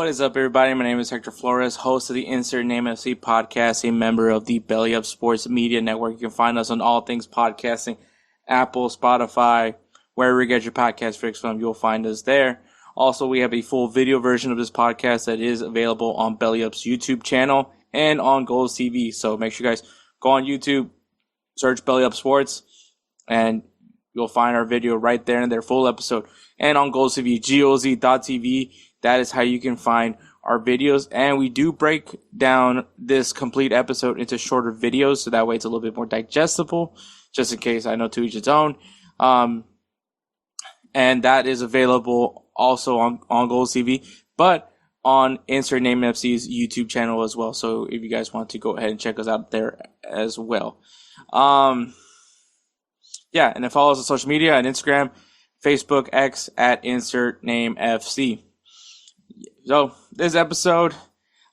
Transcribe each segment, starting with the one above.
What is up, everybody? My name is Hector Flores, host of the Insert Name FC podcast, a member of the Belly Up Sports Media Network. You can find us on all things podcasting, Apple, Spotify, wherever you get your podcast fix from, you'll find us there. Also, we have a full video version of this podcast that is available on Belly Up's YouTube channel and on Goals TV. So make sure you guys go on YouTube, search Belly Up Sports, and you'll find our video right there in their full episode. And on Goals TV, goz.tv. That is how you can find our videos. And we do break down this complete episode into shorter videos, so that way it's a little bit more digestible, just in case. I know to each its own. And that is available also on Goals TV, but on Insert Name FC's YouTube channel as well. So if you guys want to go ahead and check us out there as well. And then follow us on social media and Instagram, Facebook, X at Insert Name FC. So this episode,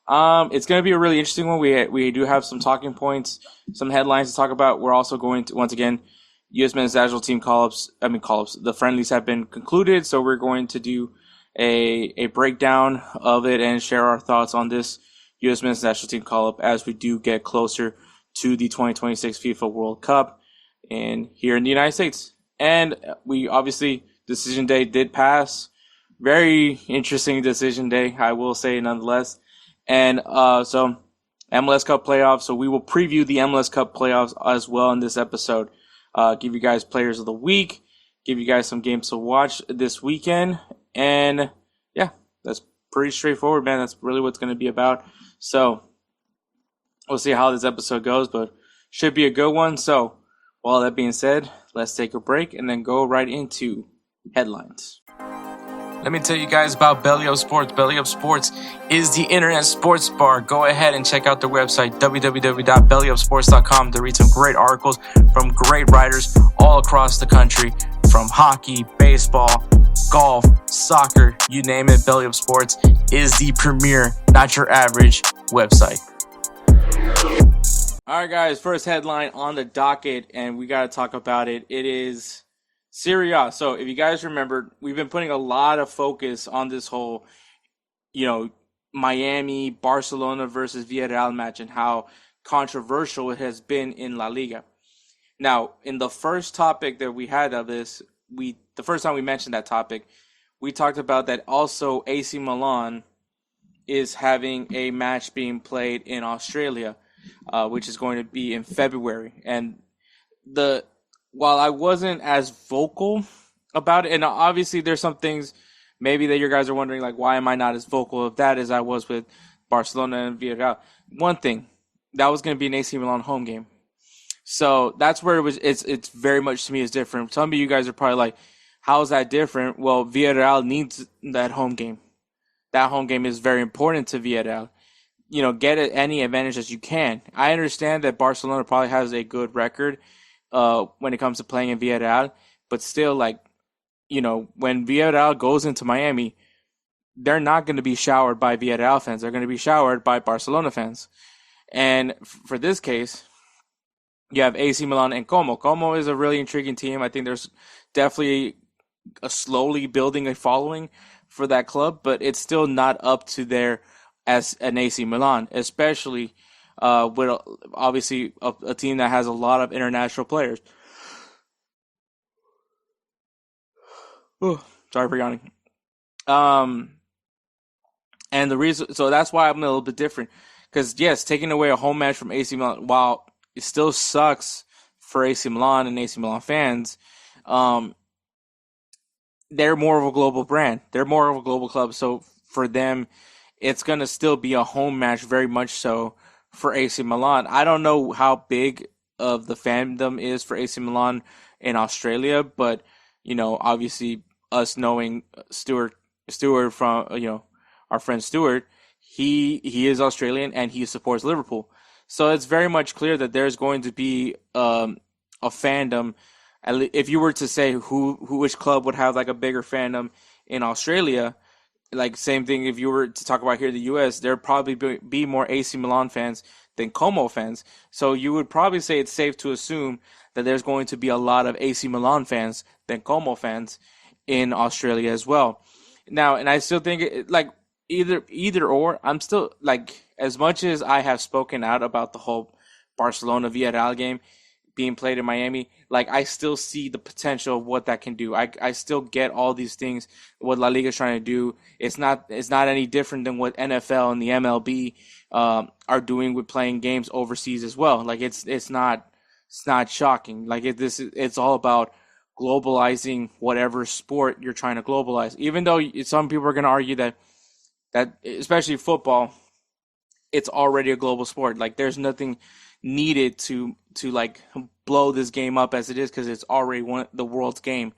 it's going to be a really interesting one. We do have some talking points, some headlines to talk about. We're also going to, once again, U.S. men's national team call-ups. The friendlies have been concluded, so we're going to do a breakdown of it and share our thoughts on this U.S. men's national team call-up as we do get closer to the 2026 FIFA World Cup here in the United States. And we obviously, decision day did pass. Very interesting decision day, I will say, nonetheless. And so MLS Cup Playoffs. So we will preview the MLS Cup Playoffs as well in this episode. Give you guys players of the week. Give you guys some games to watch this weekend. And yeah, that's pretty straightforward, man. That's really what it's going to be about. So we'll see how this episode goes, but should be a good one. So with all that being said, let's take a break and then go right into headlines. Let me tell you guys about Belly Up Sports. Belly Up Sports is the internet sports bar. Go ahead and check out their website, www.bellyupsports.com, to read some great articles from great writers all across the country, from hockey, baseball, golf, soccer, you name it. Belly Up Sports is the premier, not your average website. All right, guys, first headline on the docket, and we got to talk about it. It is Serie A. So if you guys remember, we've been putting a lot of focus on this whole, Miami, Barcelona versus Villarreal match and how controversial it has been in La Liga. Now, in the first topic that we had of this, the first time we mentioned that topic, we talked about that also AC Milan is having a match being played in Australia, which is going to be in February. And while I wasn't as vocal about it, and obviously there's some things maybe that you guys are wondering, like, why am I not as vocal of that as I was with Barcelona and Villarreal? One thing, that was going to be an AC Milan home game. So that's where it's very much, to me, is different. Some of you guys are probably like, how is that different? Well, Villarreal needs that home game. That home game is very important to Villarreal. Get any advantage as you can. I understand that Barcelona probably has a good record when it comes to playing in Villarreal, but still, when Villarreal goes into Miami, they're not going to be showered by Villarreal fans. They're going to be showered by Barcelona fans. And for this case, you have AC Milan and Como. Como is a really intriguing team. I think there's definitely a slowly building a following for that club, but it's still not up to there as an AC Milan, especially with obviously a team that has a lot of international players. Ooh, sorry for yawning. And the reason, so that's why I'm a little bit different. Because yes, taking away a home match from AC Milan, while it still sucks for AC Milan and AC Milan fans, they're more of a global brand. They're more of a global club. So for them, it's going to still be a home match, very much so, for AC Milan. I don't know how big of the fandom is for AC Milan in Australia, but, obviously us knowing Stuart from, our friend Stuart, he is Australian and he supports Liverpool. So it's very much clear that there's going to be a fandom. If you were to say which club would have like a bigger fandom in Australia, like same thing if you were to talk about here in the U.S., there'd probably be more AC Milan fans than Como fans. So you would probably say it's safe to assume that there's going to be a lot of AC Milan fans than Como fans in Australia as well. Now, and I still think either or. I'm still like, as much as I have spoken out about the whole Barcelona Villarreal game being played in Miami, like I still see the potential of what that can do. I still get all these things what La Liga is trying to do. It's not any different than what NFL and the MLB are doing with playing games overseas as well. Like it's not shocking. Like it's all about globalizing whatever sport you're trying to globalize. Even though some people are going to argue that especially football, it's already a global sport. Like there's nothing needed to like blow this game up as it is because it's already the world's game.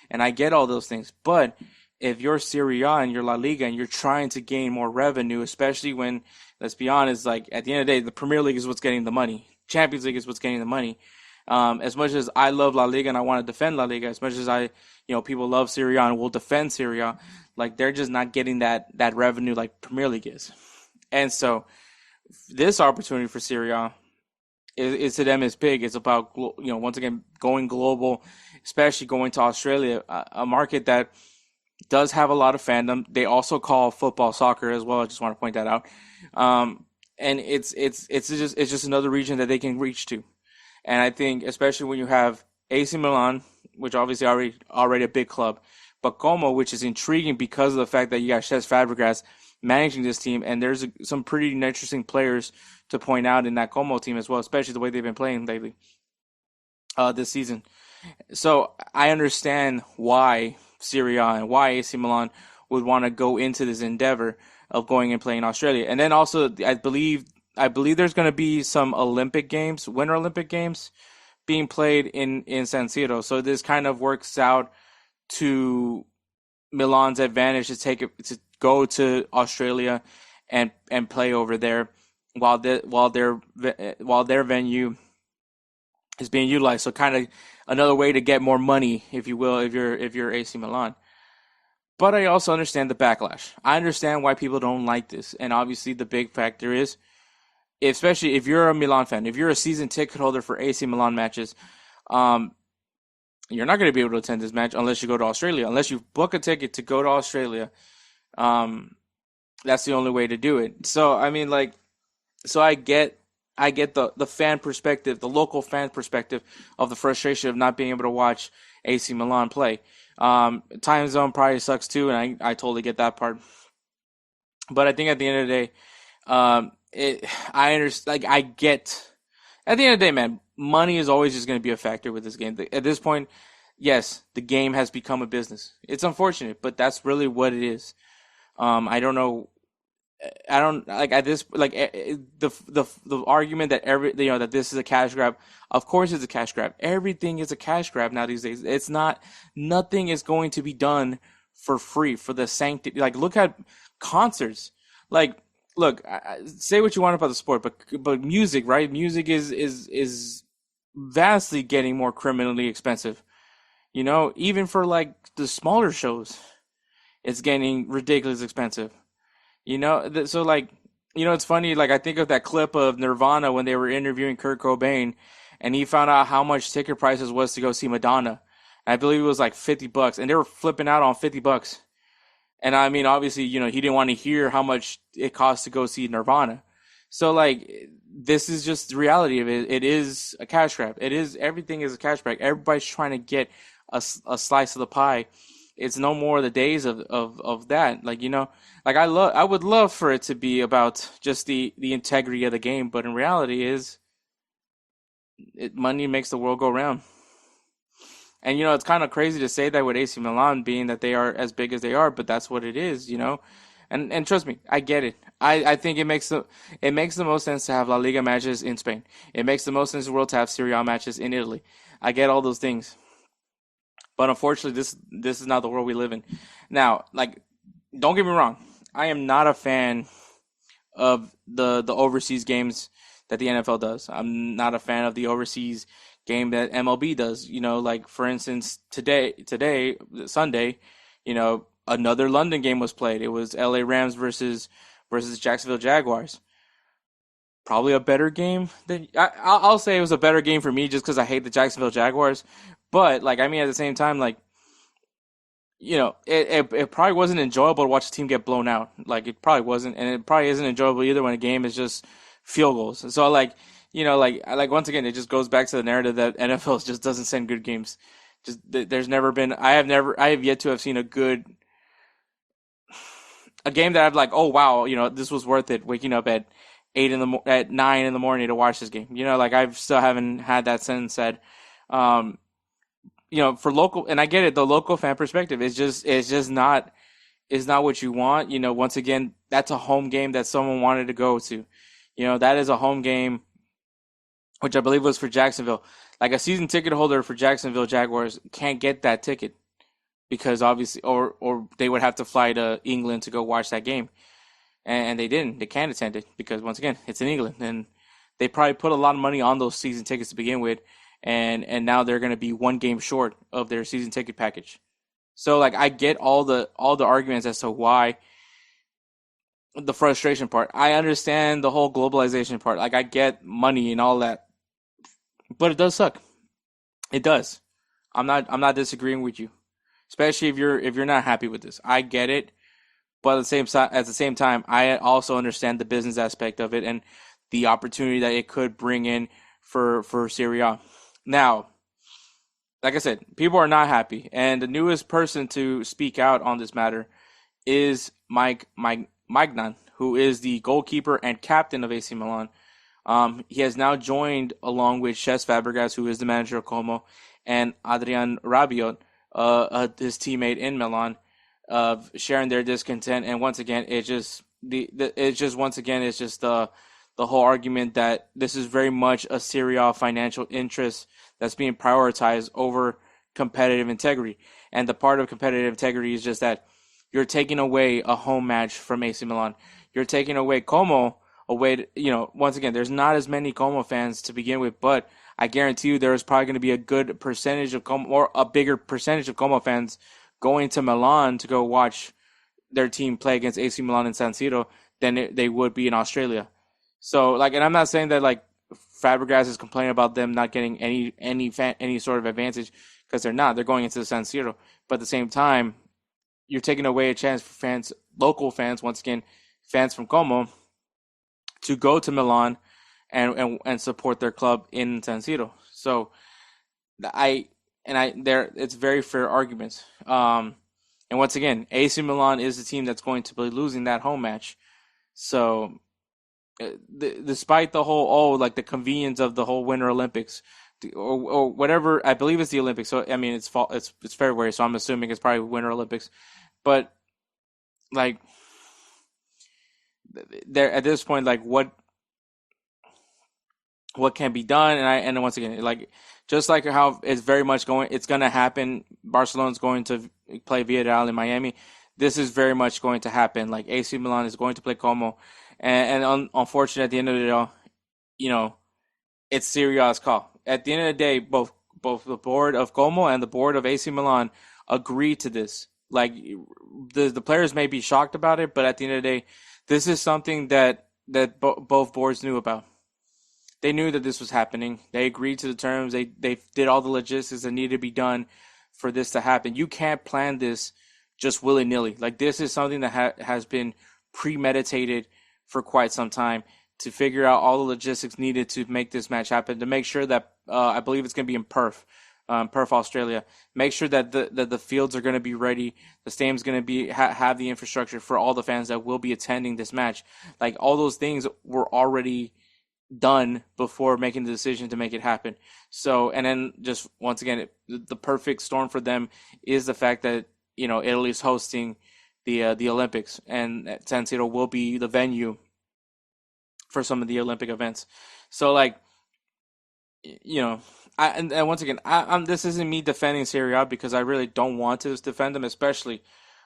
And I get all those things, but if you're Serie A and you're La Liga and you're trying to gain more revenue, especially when, let's be honest, like at the end of the day, the Premier League is what's getting the money. Champions League is what's getting the money. As much as I love La Liga and I want to defend La Liga, as much as people love Serie A and will defend Serie A, like they're just not getting that revenue like Premier League is. And so this opportunity for Serie A is to them is big. It's about once again going global, especially going to Australia, a market that does have a lot of fandom. They also call football soccer as well. I just want to point that out. And it's just another region that they can reach to. And I think especially when you have AC Milan, which obviously already a big club, but Como, which is intriguing because of the fact that you got Cesc Fabregas managing this team, and there's some pretty interesting players to point out in that Como team as well, especially the way they've been playing lately this season. So I understand why Serie A and why AC Milan would want to go into this endeavor of going and playing Australia. And then also, I believe there's going to be some Olympic Games, Winter Olympic Games, being played in San Siro. So this kind of works out to Milan's advantage to go to Australia and play over there while their venue is being utilized. So kind of another way to get more money, if you will, if you're AC Milan. But I also understand the backlash. I understand why people don't like this, and obviously the big factor is, especially if you're a Milan fan, if you're a season ticket holder for AC Milan matches, you're not going to be able to attend this match unless you go to Australia. Unless you book a ticket to go to Australia, that's the only way to do it. So I mean, like, so I get the fan perspective, the local fan perspective of the frustration of not being able to watch AC Milan play. Time zone probably sucks too, and I totally get that part. But I think at the end of the day, I understand. Like I get. At the end of the day, man, money is always just going to be a factor with this game. At this point, yes, the game has become a business. It's unfortunate, but that's really what it is. I don't know. I don't like at this like the argument that that this is a cash grab. Of course, it's a cash grab. Everything is a cash grab now these days. It's not. Nothing is going to be done for free for the sanctity. Like look at concerts. Like look, say what you want about the sport, but music, right? Music is vastly getting more criminally expensive. Even for like the smaller shows, it's getting ridiculously expensive. So like, it's funny. Like I think of that clip of Nirvana when they were interviewing Kurt Cobain, and he found out how much ticket prices was to go see Madonna. And I believe it was like $50, and they were flipping out on $50. And I mean, obviously, he didn't want to hear how much it costs to go see Nirvana. So like, this is just the reality of it. It is a cash grab. Everything is a cash grab. Everybody's trying to get a slice of the pie. It's no more the days of that. Like, like I would love for it to be about just the integrity of the game, but in reality money makes the world go round. And it's kind of crazy to say that with AC Milan being that they are as big as they are, but that's what it is, And trust me, I get it. I think it makes the most sense to have La Liga matches in Spain. It makes the most sense in the world to have Serie A matches in Italy. I get all those things. But unfortunately, this is not the world we live in. Now, like, don't get me wrong. I am not a fan of the overseas games that the NFL does. I'm not a fan of the overseas game that MLB does. Like for instance, today, Sunday, another London game was played. It was LA Rams versus Jacksonville Jaguars. Probably a better game than I'll say it was a better game for me just because I hate the Jacksonville Jaguars. But like, I mean, at the same time, like, it probably wasn't enjoyable to watch a team get blown out. Like it probably wasn't, and it probably isn't enjoyable either when a game is just field goals. So like, once again, it just goes back to the narrative that NFL just doesn't send good games. Just there's never been. I have yet to have seen a game that I've like, oh wow, this was worth it. Waking up at at 9 in the morning to watch this game. Like I still haven't had that sentence said. Um, for local, and I get it, the local fan perspective is just not is not what you want. Once again, that's a home game that someone wanted to go to. That is a home game, which I believe was for Jacksonville. Like a season ticket holder for Jacksonville Jaguars can't get that ticket because obviously, or they would have to fly to England to go watch that game, and they didn't. They can't attend it because once again, it's in England, and they probably put a lot of money on those season tickets to begin with, and now they're going to be one game short of their season ticket package. So like I get all the arguments as to why the frustration part. I understand the whole globalization part. Like I get money and all that, but it does suck. It does. I'm not disagreeing with you, especially if you're not happy with this. I get it, but at the same time, I also understand the business aspect of it and the opportunity that it could bring in for Serie A. Now, like I said, people are not happy, and the newest person to speak out on this matter is Mike Magnan, who is the goalkeeper and captain of AC Milan. He has now joined along with Cesc Fabregas, who is the manager of Como, and Adrian Rabiot, his teammate in Milan, sharing their discontent. And once again, it's just the whole argument that this is very much a Serie A financial interest that's being prioritized over competitive integrity. And the part of competitive integrity is just that you're taking away a home match from AC Milan. You're taking away Como away. Once again, there's not as many Como fans to begin with, but I guarantee you there is probably going to be a good percentage of Como, or a bigger percentage of Como fans going to Milan to go watch their team play against AC Milan in San Siro than they would be in Australia. So, like, and I'm not saying that like Fabregas is complaining about them not getting any sort of advantage because they're not. They're going into the San Siro, but at the same time, you're taking away a chance for fans, local fans, once again, fans from Como, to go to Milan and support their club in San Siro. So there it's very fair arguments. And once again, AC Milan is the team that's going to be losing that home match. So despite the whole like the convenience of the whole Winter Olympics or whatever, I believe it's the Olympics. So I mean it's February, so I'm assuming it's probably Winter Olympics. But like there at this point, like what can be done, and once again, like just like how it's very much it's going to happen. Barcelona's going to play Villarreal in Miami. This is very much going to happen. Like AC Milan is going to play Como, and unfortunately, at the end of the day, it's Serie A's call. At the end of the day, both the board of Como and the board of AC Milan agree to this. Like the players may be shocked about it, but at the end of the day, this is something that both boards knew about. They knew that this was happening. They agreed to the terms. They did all the logistics that needed to be done for this to happen. You can't plan this just willy nilly. Like this is something that has been premeditated for quite some time to figure out all the logistics needed to make this match happen. To make sure that I believe it's going to be in Perth, Perth, Australia. Make sure that the fields are going to be ready. The stadium's going to have the infrastructure for all the fans that will be attending this match. Like all those things were already done before making the decision to make it happen. So, and then just once again, the perfect storm for them is the fact that Italy's hosting the Olympics, and San Siro will be the venue for some of the Olympic events. So, like, and once again, I'm this isn't me defending Serie A because I really don't want to defend them, especially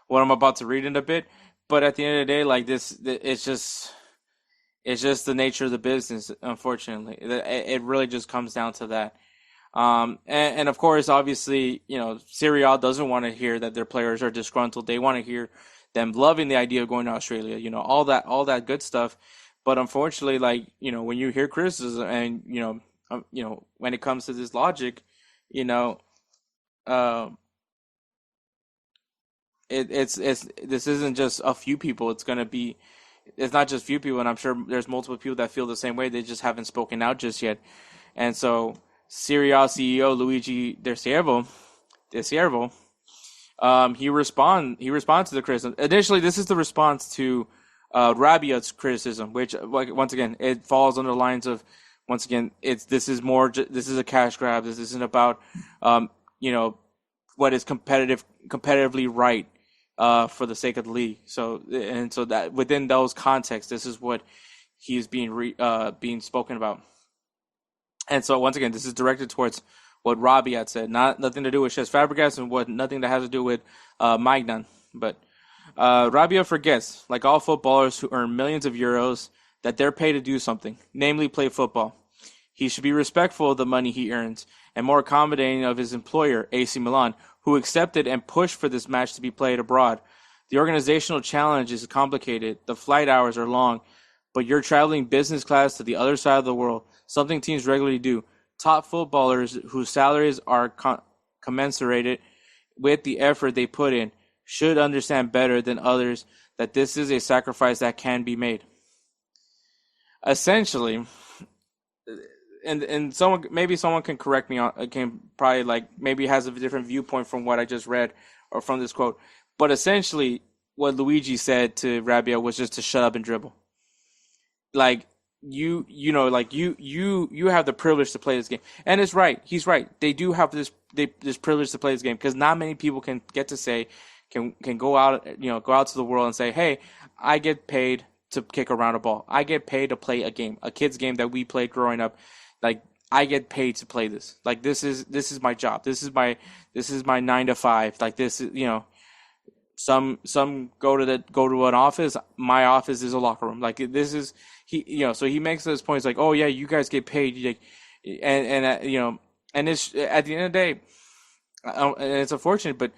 what I'm about to read in a bit. But at the end of the day, like this, it's just the nature of the business, unfortunately. It really just comes down to that. And of course, obviously, Serie A doesn't want to hear that their players are disgruntled. They want to hear them loving the idea of going to Australia, all that good stuff. But unfortunately, like, when you hear criticism and, when it comes to this logic, you know, uh, It's this isn't just a few people. It's not just few people, and I'm sure there's multiple people that feel the same way. They just haven't spoken out just yet. And so Serie A CEO Luigi De Siervo, he responds to the criticism. Initially, this is the response to Rabiot's criticism, which, like, once again, it falls under the lines of, once again, this is a cash grab. This isn't about you know what is competitively right for the sake of the league. So that within those contexts, this is what he is being spoken about. And so once again, this is directed towards what Robbie had said, nothing to do with Cesc Fabregas, and nothing that has to do with Magnan. But Rabia forgets, like all footballers who earn millions of euros, that they're paid to do something, namely play football. He should be respectful of the money he earns and more accommodating of his employer, AC Milan, who accepted and pushed for this match to be played abroad. The organizational challenge is complicated, the flight hours are long, but you're traveling business class to the other side of the world, something teams regularly do. Top footballers whose salaries are commensurate with the effort they put in should understand better than others that this is a sacrifice that can be made. Essentially, and someone can correct me on, can probably, like, maybe has a different viewpoint from what I just read or from this quote, but essentially what Luigi said to Rabiot was just to shut up and dribble. Like, you have the privilege to play this game, and it's right. He's right. They do have this privilege to play this game, because not many people can get to say, can go out to the world and say, hey, I get paid to kick around a ball. I get paid to play a game, a kid's game that we played growing up. Like, I get paid to play this. Like, this is my job. This is my 9 to 5. Like, this is, some go to an office. My office is a locker room. Like, this is so he makes those points like, oh yeah, you guys get paid, like, and it's at the end of the day, and it's unfortunate, but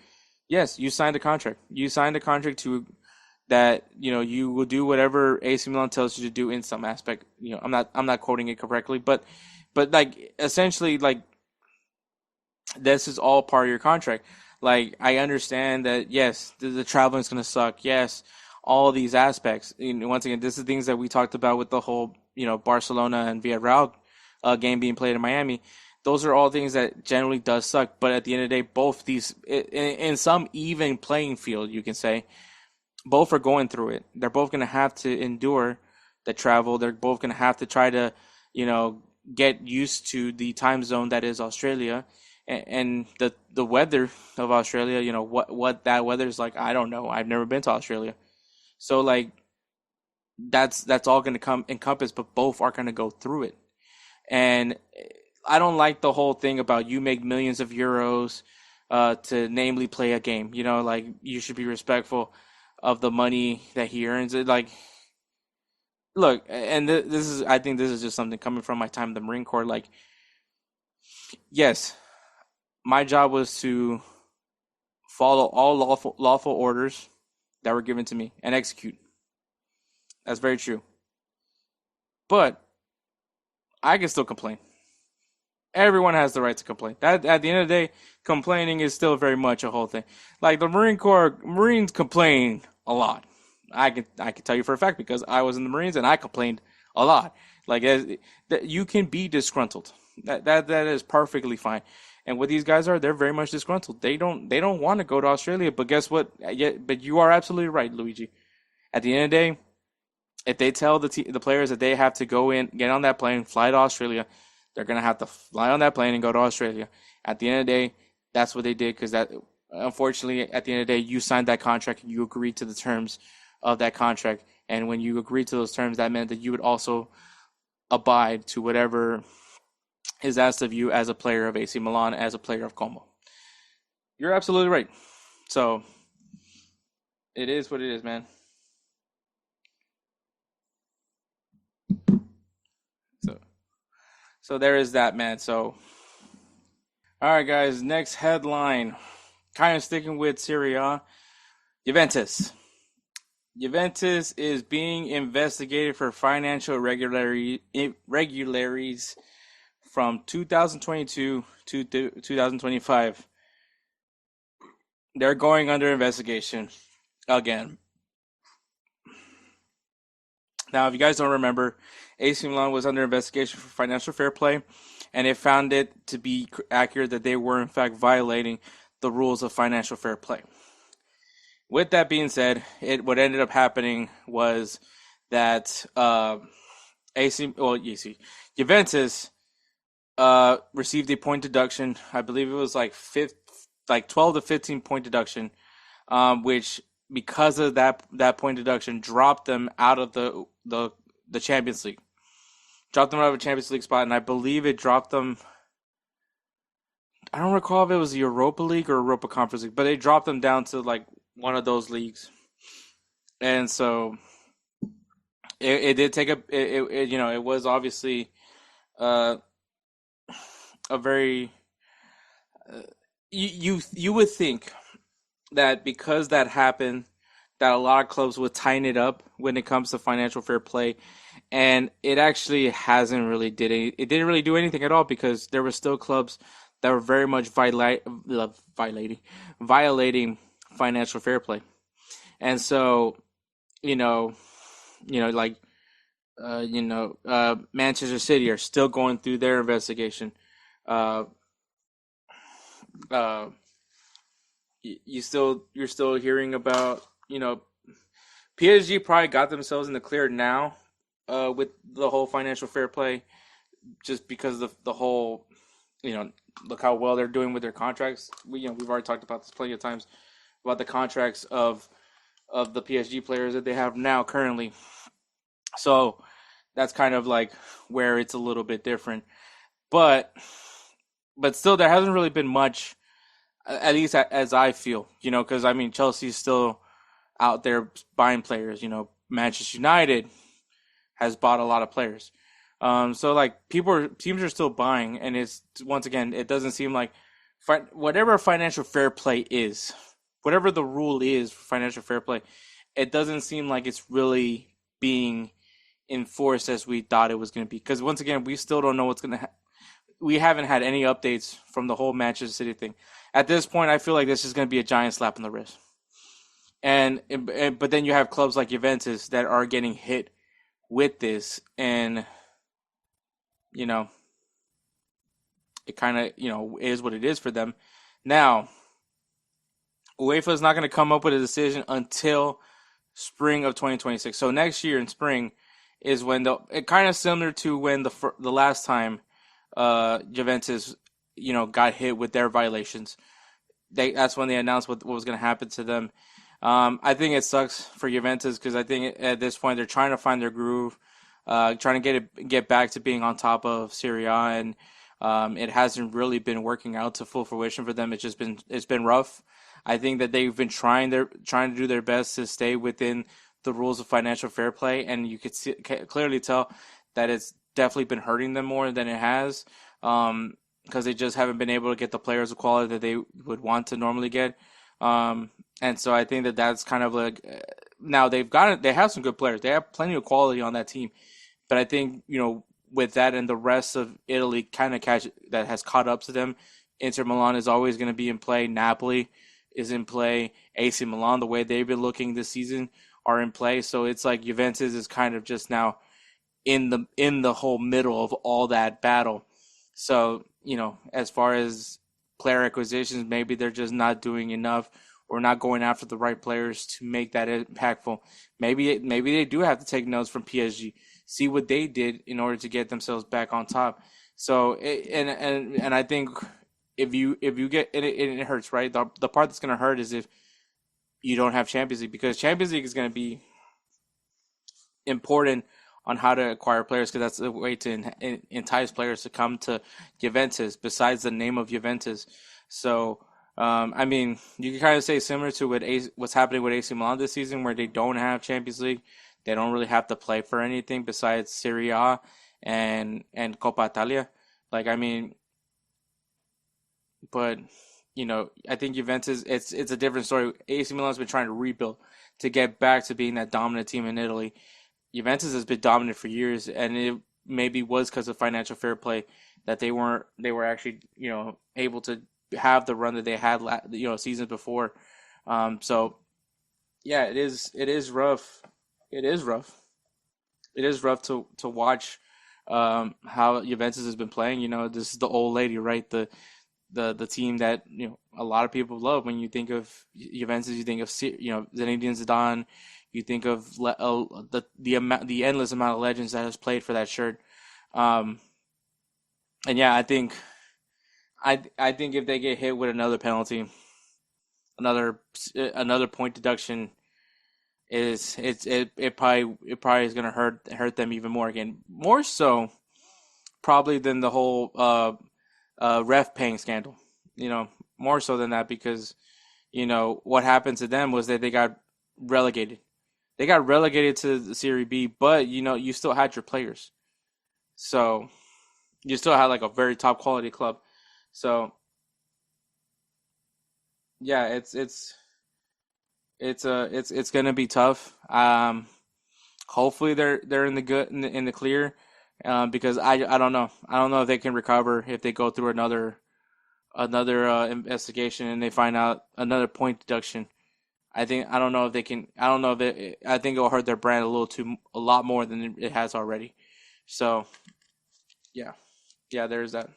yes, you signed a contract. You signed a contract to that you will do whatever AC Milan tells you to do in some aspect. I'm not quoting it correctly, but like, essentially, like, this is all part of your contract. Like, I understand that, yes, the traveling is going to suck. Yes, all of these aspects. Once again, this is things that we talked about with the whole, Barcelona and Villarreal game being played in Miami. Those are all things that generally does suck. But at the end of the day, both these, in some even playing field, you can say, both are going through it. They're both going to have to endure the travel. They're both going to have to try to, get used to the time zone that is Australia. And the weather of Australia, what that weather is like, I don't know. I've never been to Australia, so, like, that's all going to come encompass. But both are going to go through it, and I don't like the whole thing about you make millions of euros to namely play a game. Like, you should be respectful of the money that he earns. It, like, look, and I think this is just something coming from my time in the Marine Corps. Like, yes, my job was to follow all lawful orders that were given to me and execute. That's very true. But I can still complain. Everyone has the right to complain. That, at the end of the day, complaining is still very much a whole thing. Like, the Marines complain a lot. I can tell you for a fact, because I was in the Marines and I complained a lot. Like, you can be disgruntled. That is perfectly fine. And what these guys are, they're very much disgruntled. They don't want to go to Australia. But guess what? But you are absolutely right, Luigi. At the end of the day, if they tell the players that they have to go in, get on that plane, fly to Australia, they're gonna have to fly on that plane and go to Australia. At the end of the day, that's what they did, because that, unfortunately, at the end of the day, you signed that contract and you agreed to the terms of that contract. And when you agreed to those terms, that meant that you would also abide to whatever is asked of you as a player of AC Milan, as a player of Como. You're absolutely right. So it is what it is, man. So there is that, man. So, all right, guys. Next headline, kind of sticking with Serie A, Juventus. Juventus is being investigated for financial irregularities from 2022 to 2025. They're going under investigation again. Now, if you guys don't remember, AC Milan was under investigation for financial fair play, and it found it to be accurate that they were in fact violating the rules of financial fair play. With that being said, what ended up happening was that Juventus received a point deduction. I believe it was like 12 to 15 point deduction, which because of that point deduction dropped them out of the Champions League. Dropped them out of a Champions League spot, and I believe it dropped them. I don't recall if it was the Europa League or Europa Conference League, but they dropped them down to like one of those leagues. And so it did take it was obviously uh, a very you would think that because that happened, that a lot of clubs would tighten it up when it comes to financial fair play, and it actually hasn't really it didn't really do anything at all because there were still clubs that were very much violating financial fair play, and so you know like Manchester City are still going through their investigation. Uh, uh, you're still hearing about PSG probably got themselves in the clear now with the whole financial fair play, just because of the whole look how well they're doing with their contracts. We've already talked about this plenty of times about the contracts of the PSG players that they have now currently. So that's kind of like where it's a little bit different, but still there hasn't really been much, at least as I feel, because I mean Chelsea's still out there buying players. Manchester United has bought a lot of players. So like teams are still buying, and it's once again it doesn't seem like whatever financial fair play is, whatever the rule is for financial fair play, it doesn't seem like it's really being enforced as we thought it was going to be. Because once again, we still don't know what's going to. We haven't had any updates from the whole Manchester City thing. At this point, I feel like this is going to be a giant slap in the wrist. But then you have clubs like Juventus that are getting hit with this, and it kind of is what it is for them. Now, UEFA is not going to come up with a decision until spring of 2026. So next year in spring is when it kind of similar to when the last time Juventus got hit with their violations. That's when they announced what was going to happen to them. I think it sucks for Juventus because I think at this point they're trying to find their groove, trying to get back to being on top of Serie A, and it hasn't really been working out to full fruition for them. It's been rough. I think that they've been trying to do their best to stay within the rules of financial fair play, and you could clearly tell that it's definitely been hurting them more than it has, because they just haven't been able to get the players of quality that they would want to normally get. And so I think that that's kind of like now they have some good players. They have plenty of quality on that team, but I think with that and the rest of Italy kind of that has caught up to them. Inter Milan is always going to be in play. Napoli is in play. AC Milan, the way they've been looking this season, are in play. So it's like Juventus is kind of just now in the whole middle of all that battle. So as far as player acquisitions, maybe they're just not doing enough or not going after the right players to make that impactful. Maybe they do have to take notes from PSG, see what they did in order to get themselves back on top. So and I think if you get it hurts, right? The part that's going to hurt is if you don't have Champions League, because Champions League is going to be important on how to acquire players, because that's the way to entice players to come to Juventus besides the name of Juventus. So I mean, you can kind of say similar to what's happening with AC Milan this season, where they don't have Champions League. They don't really have to play for anything besides Serie A and Coppa Italia. Like, I mean, but I think Juventus, it's a different story. AC Milan's been trying to rebuild to get back to being that dominant team in Italy. Juventus has been dominant for years, and it maybe was because of financial fair play that they were actually able to have the run that they had seasons before. So yeah, it is rough. It is rough. It is rough to watch how Juventus has been playing. This is the old lady, right? The team that a lot of people love. When you think of Juventus, you think of Zinedine Zidane. You think of the endless amount of legends that has played for that shirt. Um, and yeah, I think if they get hit with another penalty, another point deduction, it probably is gonna hurt them even more again, more so probably than the whole ref paying scandal. More so than that, because what happened to them was that they got relegated. They got relegated to the Serie B, but you still had your players, so you still had like a very top quality club. So yeah, it's gonna be tough. Hopefully they're in the good in the clear, because I don't know. I don't know if they can recover if they go through another investigation and they find out another point deduction. I don't know if they can. I don't know if I think it'll hurt their brand a lot more than it has already. So yeah, yeah. There's that.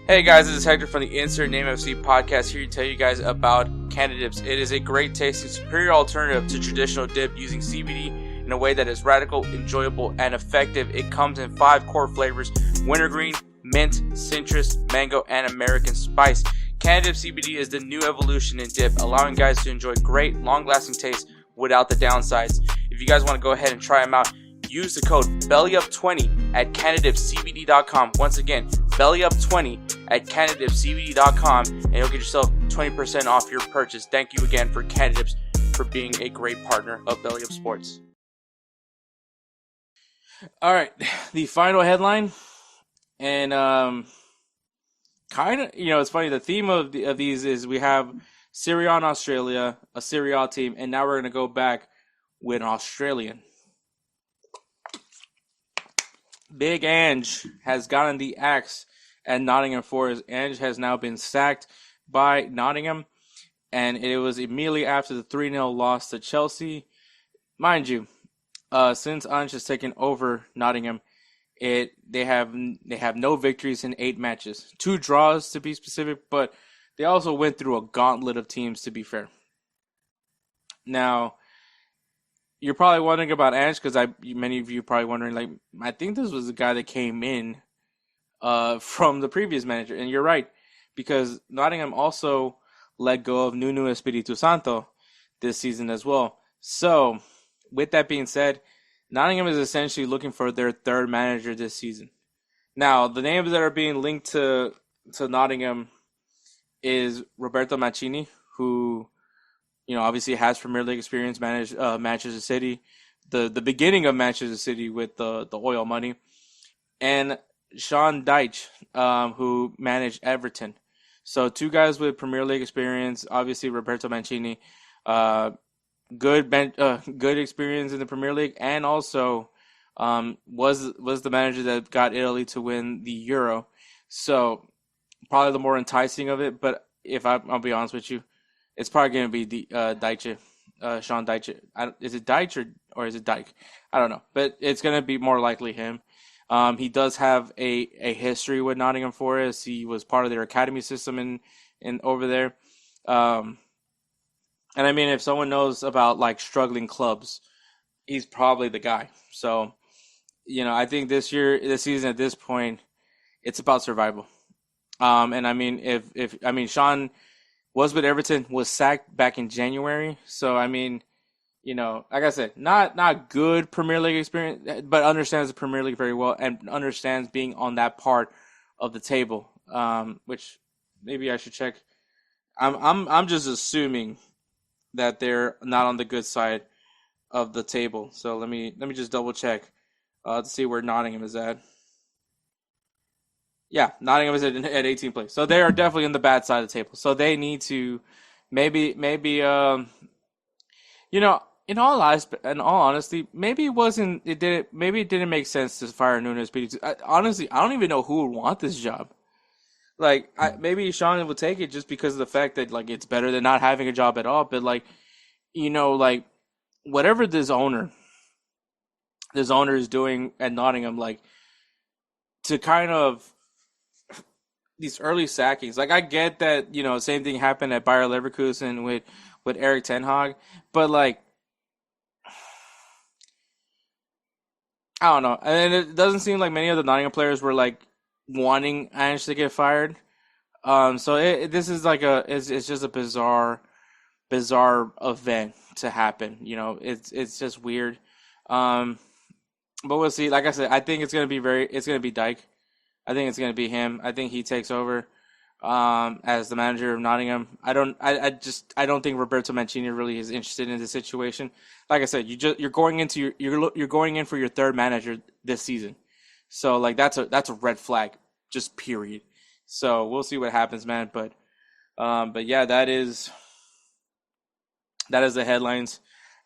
Hey guys, this is Hector from the Insert Name FC podcast, here to tell you guys about Canada Dips. It is a great tasting, superior alternative to traditional dip, using CBD in a way that is radical, enjoyable, and effective. It comes in 5 core flavors: wintergreen, mint, citrus, mango, and American spice. Canada Dip CBD is the new evolution in dip, allowing guys to enjoy great, long-lasting taste without the downsides. If you guys want to go ahead and try them out, use the code BELLYUP20 at CanadaDipCBD.com. Once again, BELLYUP20 at CanadaDipCBD.com, and you'll get yourself 20% off your purchase. Thank you again for Canada Dips for being a great partner of Belly Up Sports. All right, the final headline, and kind of, it's funny. The theme of these is we have Serie A in Australia, a Serie A team, and now we're going to go back with an Australian. Big Ange has gotten the axe at Nottingham Forest. Ange has now been sacked by Nottingham, and it was immediately after the 3-0 loss to Chelsea. Mind you, since Ange has taken over Nottingham, they have no victories in 8 matches. 2 draws to be specific, but they also went through a gauntlet of teams, to be fair. Now, you're probably wondering about Ange, because many of you are probably wondering, like, I think this was the guy that came in from the previous manager, and you're right, because Nottingham also let go of Nuno Espirito Santo this season as well. So, with that being said, Nottingham is essentially looking for their 3rd manager this season. Now, the names that are being linked to Nottingham is Roberto Mancini, who obviously has Premier League experience, managed Manchester City, the beginning of Manchester City with the oil money, and Sean Dyche, who managed Everton. So 2 guys with Premier League experience. Obviously, Roberto Mancini, good experience in the Premier League, and also was the manager that got Italy to win the Euro. So probably the more enticing of it. But I'll be honest with you, it's probably going to be the Dyche, Sean Dyche. Is it Dyche or is it Dyke? I don't know, but it's going to be more likely him. He does have a history with Nottingham Forest. He was part of their academy system in over there. And I mean, if someone knows about like struggling clubs, he's probably the guy. So, I think this season at this point, it's about survival. And I mean, if Sean was with Everton, was sacked back in January. So I mean, like I said, not good Premier League experience, but understands the Premier League very well and understands being on that part of the table. Which maybe I should check. I'm just assuming that they're not on the good side of the table. So let me just double check to see where Nottingham is at. Yeah, Nottingham is at 18th place. So they are definitely on the bad side of the table. So they need to maybe in all honesty, maybe it didn't make sense to fire Nunes. Honestly, I don't even know who would want this job. Like maybe Sean would take it just because of the fact that like it's better than not having a job at all. But like like whatever this owner is doing at Nottingham, like to kind of these early sackings. Like I get that same thing happened at Bayer Leverkusen with Eric Ten Hag, but like I don't know, and it doesn't seem like many of the Nottingham players were like wanting Ange to get fired. So this is like it's just a bizarre event to happen. It's just weird. Um, but we'll see. Like I said, I think it's gonna be Dyke. I think it's gonna be him. I think he takes over as the manager of Nottingham. I don't think Roberto Mancini really is interested in the situation. Like I said, you're going into you're going in for your third manager this season. So like that's a red flag, just period. So we'll see what happens, man. But yeah, that is the headlines,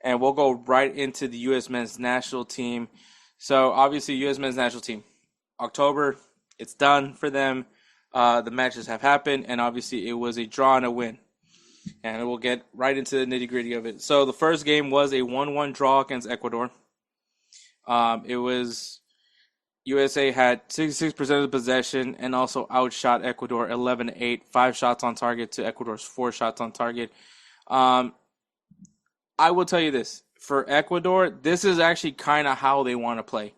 and we'll go right into the U.S. men's national team. So obviously, U.S. men's national team, October, it's done for them. The matches have happened, and obviously, it was a draw and a win. And we'll get right into the nitty gritty of it. So the first game was a 1-1 draw against Ecuador. It was USA had 66% of the possession and also outshot Ecuador 11-8, 5 shots on target to Ecuador's 4 shots on target. Um, I will tell you this. For Ecuador, this is actually kind of how they want to play.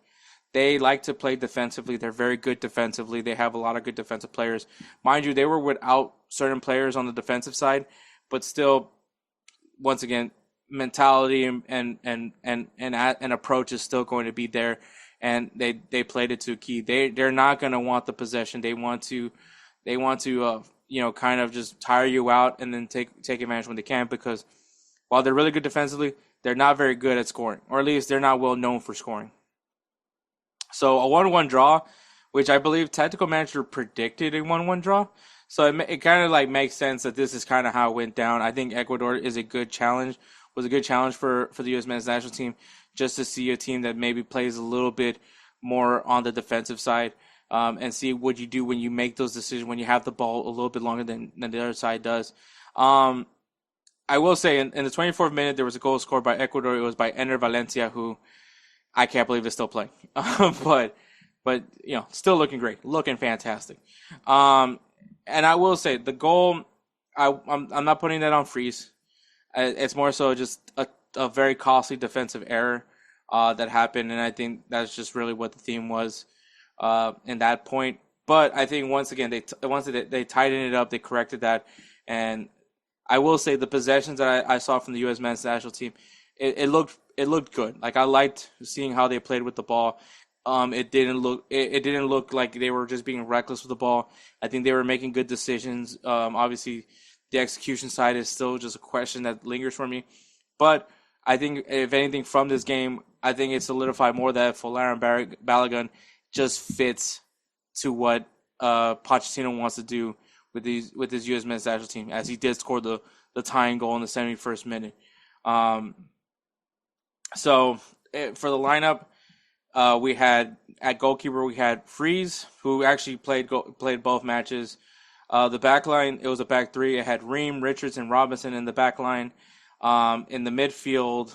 They like to play defensively. They're very good defensively. They have a lot of good defensive players. Mind you, they were without certain players on the defensive side, but still, once again, mentality and approach is still going to be there, and they played it to a key. They're not going to want the possession. They want to kind of just tire you out and then take advantage when they can, because while they're really good defensively, they're not very good at scoring, or at least they're not well known for scoring. So a 1-1 draw, which I believe Tactical Manager predicted a 1-1 draw. So it kind of like makes sense that this is kind of how it went down. I think Ecuador was a good challenge for the U.S. men's national team, just to see a team that maybe plays a little bit more on the defensive side, and see what you do when you make those decisions, when you have the ball a little bit longer than the other side does. I will say in the 24th minute, there was a goal scored by Ecuador. It was by Ener Valencia, who I can't believe is still playing. but still looking great, looking fantastic. And I will say the goal, I'm not putting that on Freeze. It's more so just a very costly defensive error that happened, and I think that's just really what the theme was in that point. But I think once again they tightened it up, they corrected that, and I will say the possessions that I saw from the U.S. men's national team, it looked good. Like I liked seeing how they played with the ball. It didn't look like they were just being reckless with the ball. I think they were making good decisions. Obviously, the execution side is still just a question that lingers for me. But I think if anything from this game, I think it solidified more that Folarin Balogun just fits to what Pochettino wants to do with his U.S. men's national team, as he did score the tying goal in the 71st minute. So for the lineup, we had at goalkeeper we had Freeze, who actually played both matches. The back line, it was a back three. It had Ream, Richards, and Robinson in the back line. In the midfield,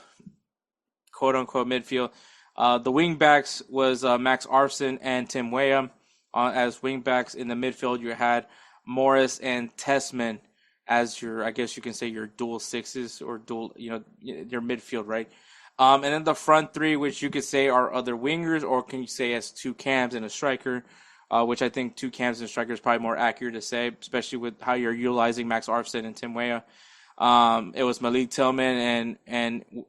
quote unquote midfield, the wing backs was Max Arfson and Tim Weah. As wing backs in the midfield, you had Morris and Tessman as your, I guess you can say, your dual sixes, or dual, your midfield, right? And then the front three, which you could say are other wingers, or can you say as two cams and a striker, which I think two cams and a striker is probably more accurate to say, especially with how you're utilizing Max Arfson and Tim Weah. It was Malik Tillman and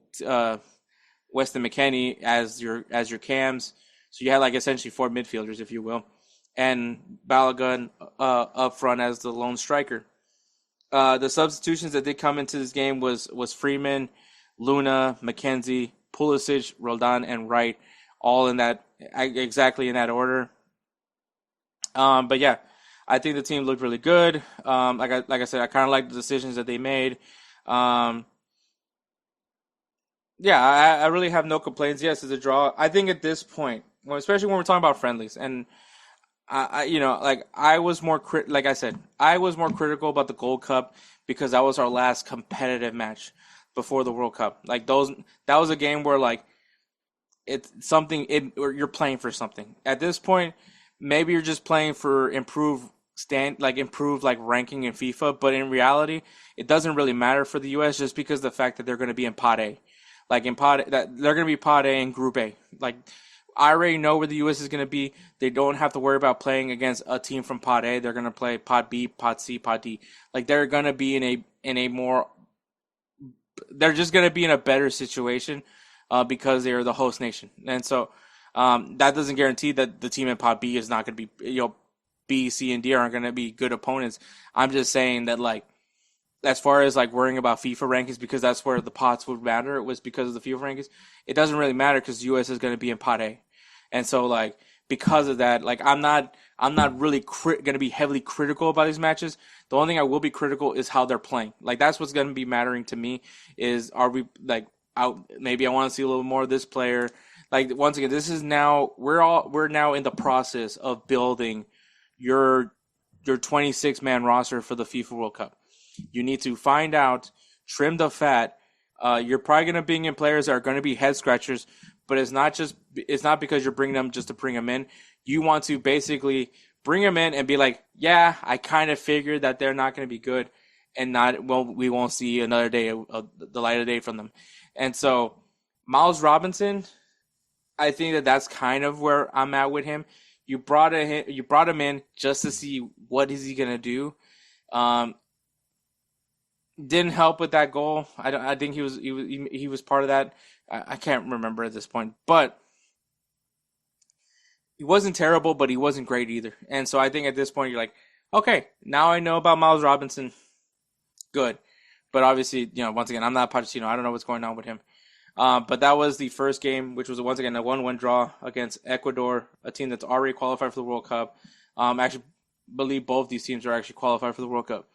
Weston McKennie as your cams. So you had like essentially four midfielders, if you will, and Balogun up front as the lone striker. The substitutions that did come into this game was Freeman, Luna, McKenzie, Pulisic, Roldan, and Wright, all in that exactly in that order. But yeah, I think the team looked really good. Like I said, I kind of like the decisions that they made. Yeah, I really have no complaints. Yes, it's a draw. I think at this point, especially when we're talking about friendlies, and I was more like I said, I was more critical about the Gold Cup because that was our last competitive match before the World Cup. Like those, that was a game where like it's something or you're playing for something. At this point, maybe you're just playing for improved like ranking in FIFA, but in reality, it doesn't really matter for the US just because the fact that they're going to be in Pot A. Like in Pot that they're going to be Pot A in Group A. Like I already know where the US is going to be. They don't have to worry about playing against a team from Pot A. They're going to play Pot B, Pot C, Pot D. Like they're going to be in a more they're just going to be in a better situation because they're the host nation. And so that doesn't guarantee that the team in Pot B is not going to be, B, C, and D aren't going to be good opponents. I'm just saying that, like, as far as like worrying about FIFA rankings, because that's where the pots would matter, it was because of the FIFA rankings. It doesn't really matter because the U.S. is going to be in Pot A, and so like because of that, like I'm not really going to be heavily critical about these matches. The only thing I will be critical is how they're playing. Like that's what's going to be mattering to me is are we like out? Maybe I want to see a little more of this player. Like once again, this is now we're now in the process of building your 26-man roster for the FIFA World Cup. You need to find out, trim the fat. You're probably going to bring in players that are going to be head scratchers, but it's not because you're bringing them just to bring them in. You want to basically bring them in and be like, yeah, I kind of figured that they're not going to be good, and we won't see another day of the light of day from them. And so, Miles Robinson, I think that's kind of where I'm at with him. You brought him in just to see what is he going to do. Didn't help with that goal. I think he was part of that. I can't remember at this point, but he wasn't terrible, but he wasn't great either. And so I think at this point you're like, okay, now I know about Miles Robinson. Good, but obviously, once again, I'm not Pochettino. I don't know what's going on with him. But that was the first game, which was once again a 1-1 draw against Ecuador, a team that's already qualified for the World Cup. Actually, believe both these teams are actually qualified for the World Cup.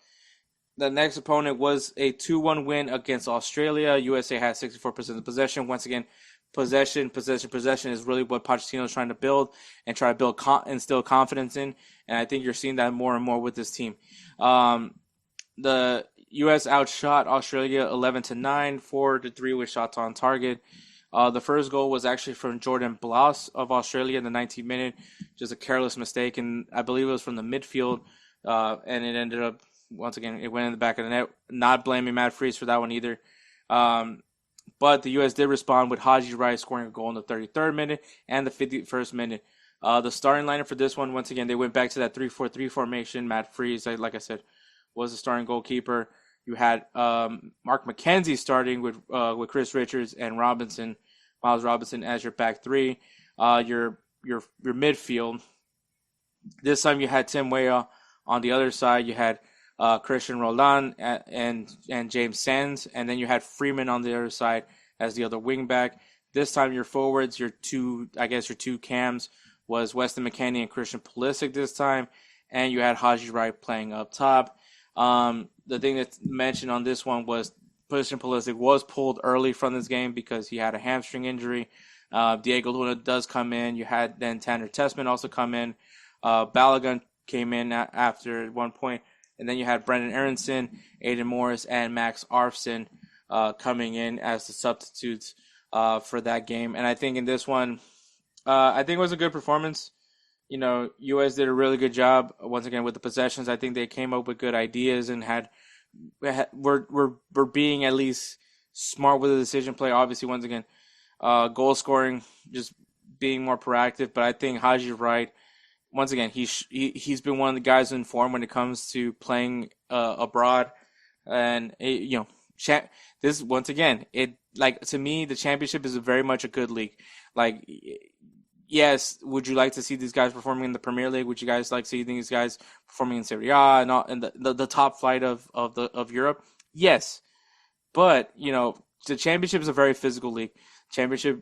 The next opponent was a 2-1 win against Australia. USA had 64% of possession. Once again, possession is really what Pochettino is trying to build and try to build instill confidence in. And I think you're seeing that more and more with this team. The U.S. outshot Australia 11-9, 4-3 with shots on target. The first goal was actually from Jordan Bloss of Australia in the 19th minute, just a careless mistake, and I believe it was from the midfield, and it ended up, once again, it went in the back of the net. Not blaming Matt Freese for that one either. But the U.S. did respond with Haji Wright scoring a goal in the 33rd minute and the 51st minute. The starting lineup for this one, once again, they went back to that 3-4-3 formation. Matt Freese, like I said, was the starting goalkeeper. You had Mark McKenzie starting with Chris Richards and Miles Robinson as your back three. Your midfield. This time you had Tim Weah on the other side. You had Christian Roldan and James Sands, and then you had Freeman on the other side as the other wing back. This time your forwards, your two cams was Weston McKennie and Christian Pulisic this time, and you had Haji Wright playing up top. The thing that's mentioned on this one was Christian Pulisic was pulled early from this game because he had a hamstring injury. Diego Luna does come in. You had then Tanner Tessman also come in. Balogun came in after at one point. And then you had Brendan Aronson, Aiden Morris, and Max Arfson coming in as the substitutes for that game. And I think in this one, I think it was a good performance. U.S. did a really good job once again with the possessions. I think they came up with good ideas and were being at least smart with the decision play. Obviously, once again, goal scoring, just being more proactive. But I think Haji Wright, once again, he's been one of the guys in form when it comes to playing abroad, and this once again, to me the championship is very much a good league. Like, yes, would you like to see these guys performing in the Premier League? Would you guys like to see these guys performing in Serie A and the top flight of Europe? Yes, but the championship is a very physical league. Championship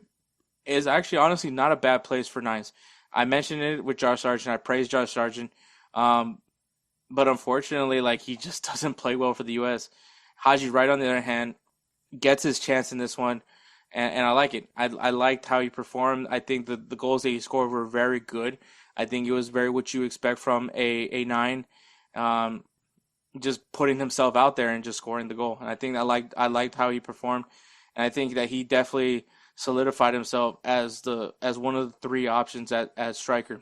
is actually honestly not a bad place for nines. I mentioned it with Josh Sargent. I praised Josh Sargent, but unfortunately, he just doesn't play well for the U.S. Haji Wright, on the other hand, gets his chance in this one, and I like it. I liked how he performed. I think the goals that he scored were very good. I think it was very what you expect from a nine, um, just putting himself out there and just scoring the goal. And I think I liked how he performed, and I think that he definitely solidified himself as one of the three options at striker.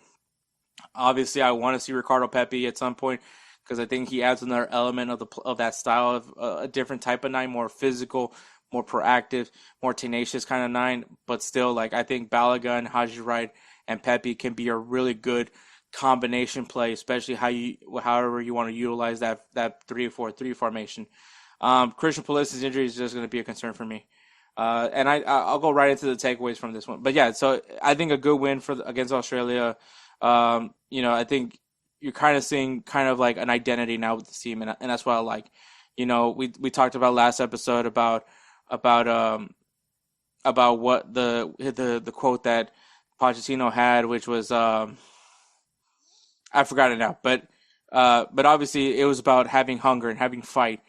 Obviously, I want to see Ricardo Pepi at some point because I think he adds another element of that style of a different type of nine, more physical, more proactive, more tenacious kind of nine. But still, like I think Balogun, Haji Wright, and Pepi can be a really good combination play, especially however you want to utilize that 3-4-3 formation. Christian Pulisic's injury is just going to be a concern for me. And I'll go right into the takeaways from this one. But yeah, so I think a good win against Australia. I think you're kind of seeing kind of like an identity now with the team, and that's what I like. We talked about last episode about what the quote that Pochettino had, which was I forgot it now, but obviously it was about having hunger and having fight,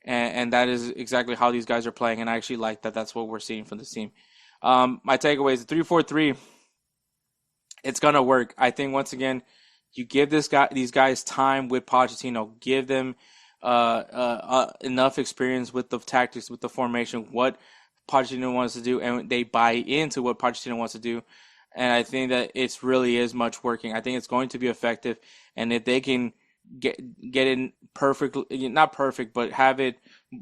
and that is exactly how these guys are playing, and I actually like that. That's what we're seeing from this team. My takeaways: 3-4-3. It's gonna work. I think once again, you give these guys time with Pochettino. Give them enough experience with the tactics, with the formation, what Pochettino wants to do, and they buy into what Pochettino wants to do. And I think that it really is much working. I think it's going to be effective, and if they can get in perfectly, not perfect, but have it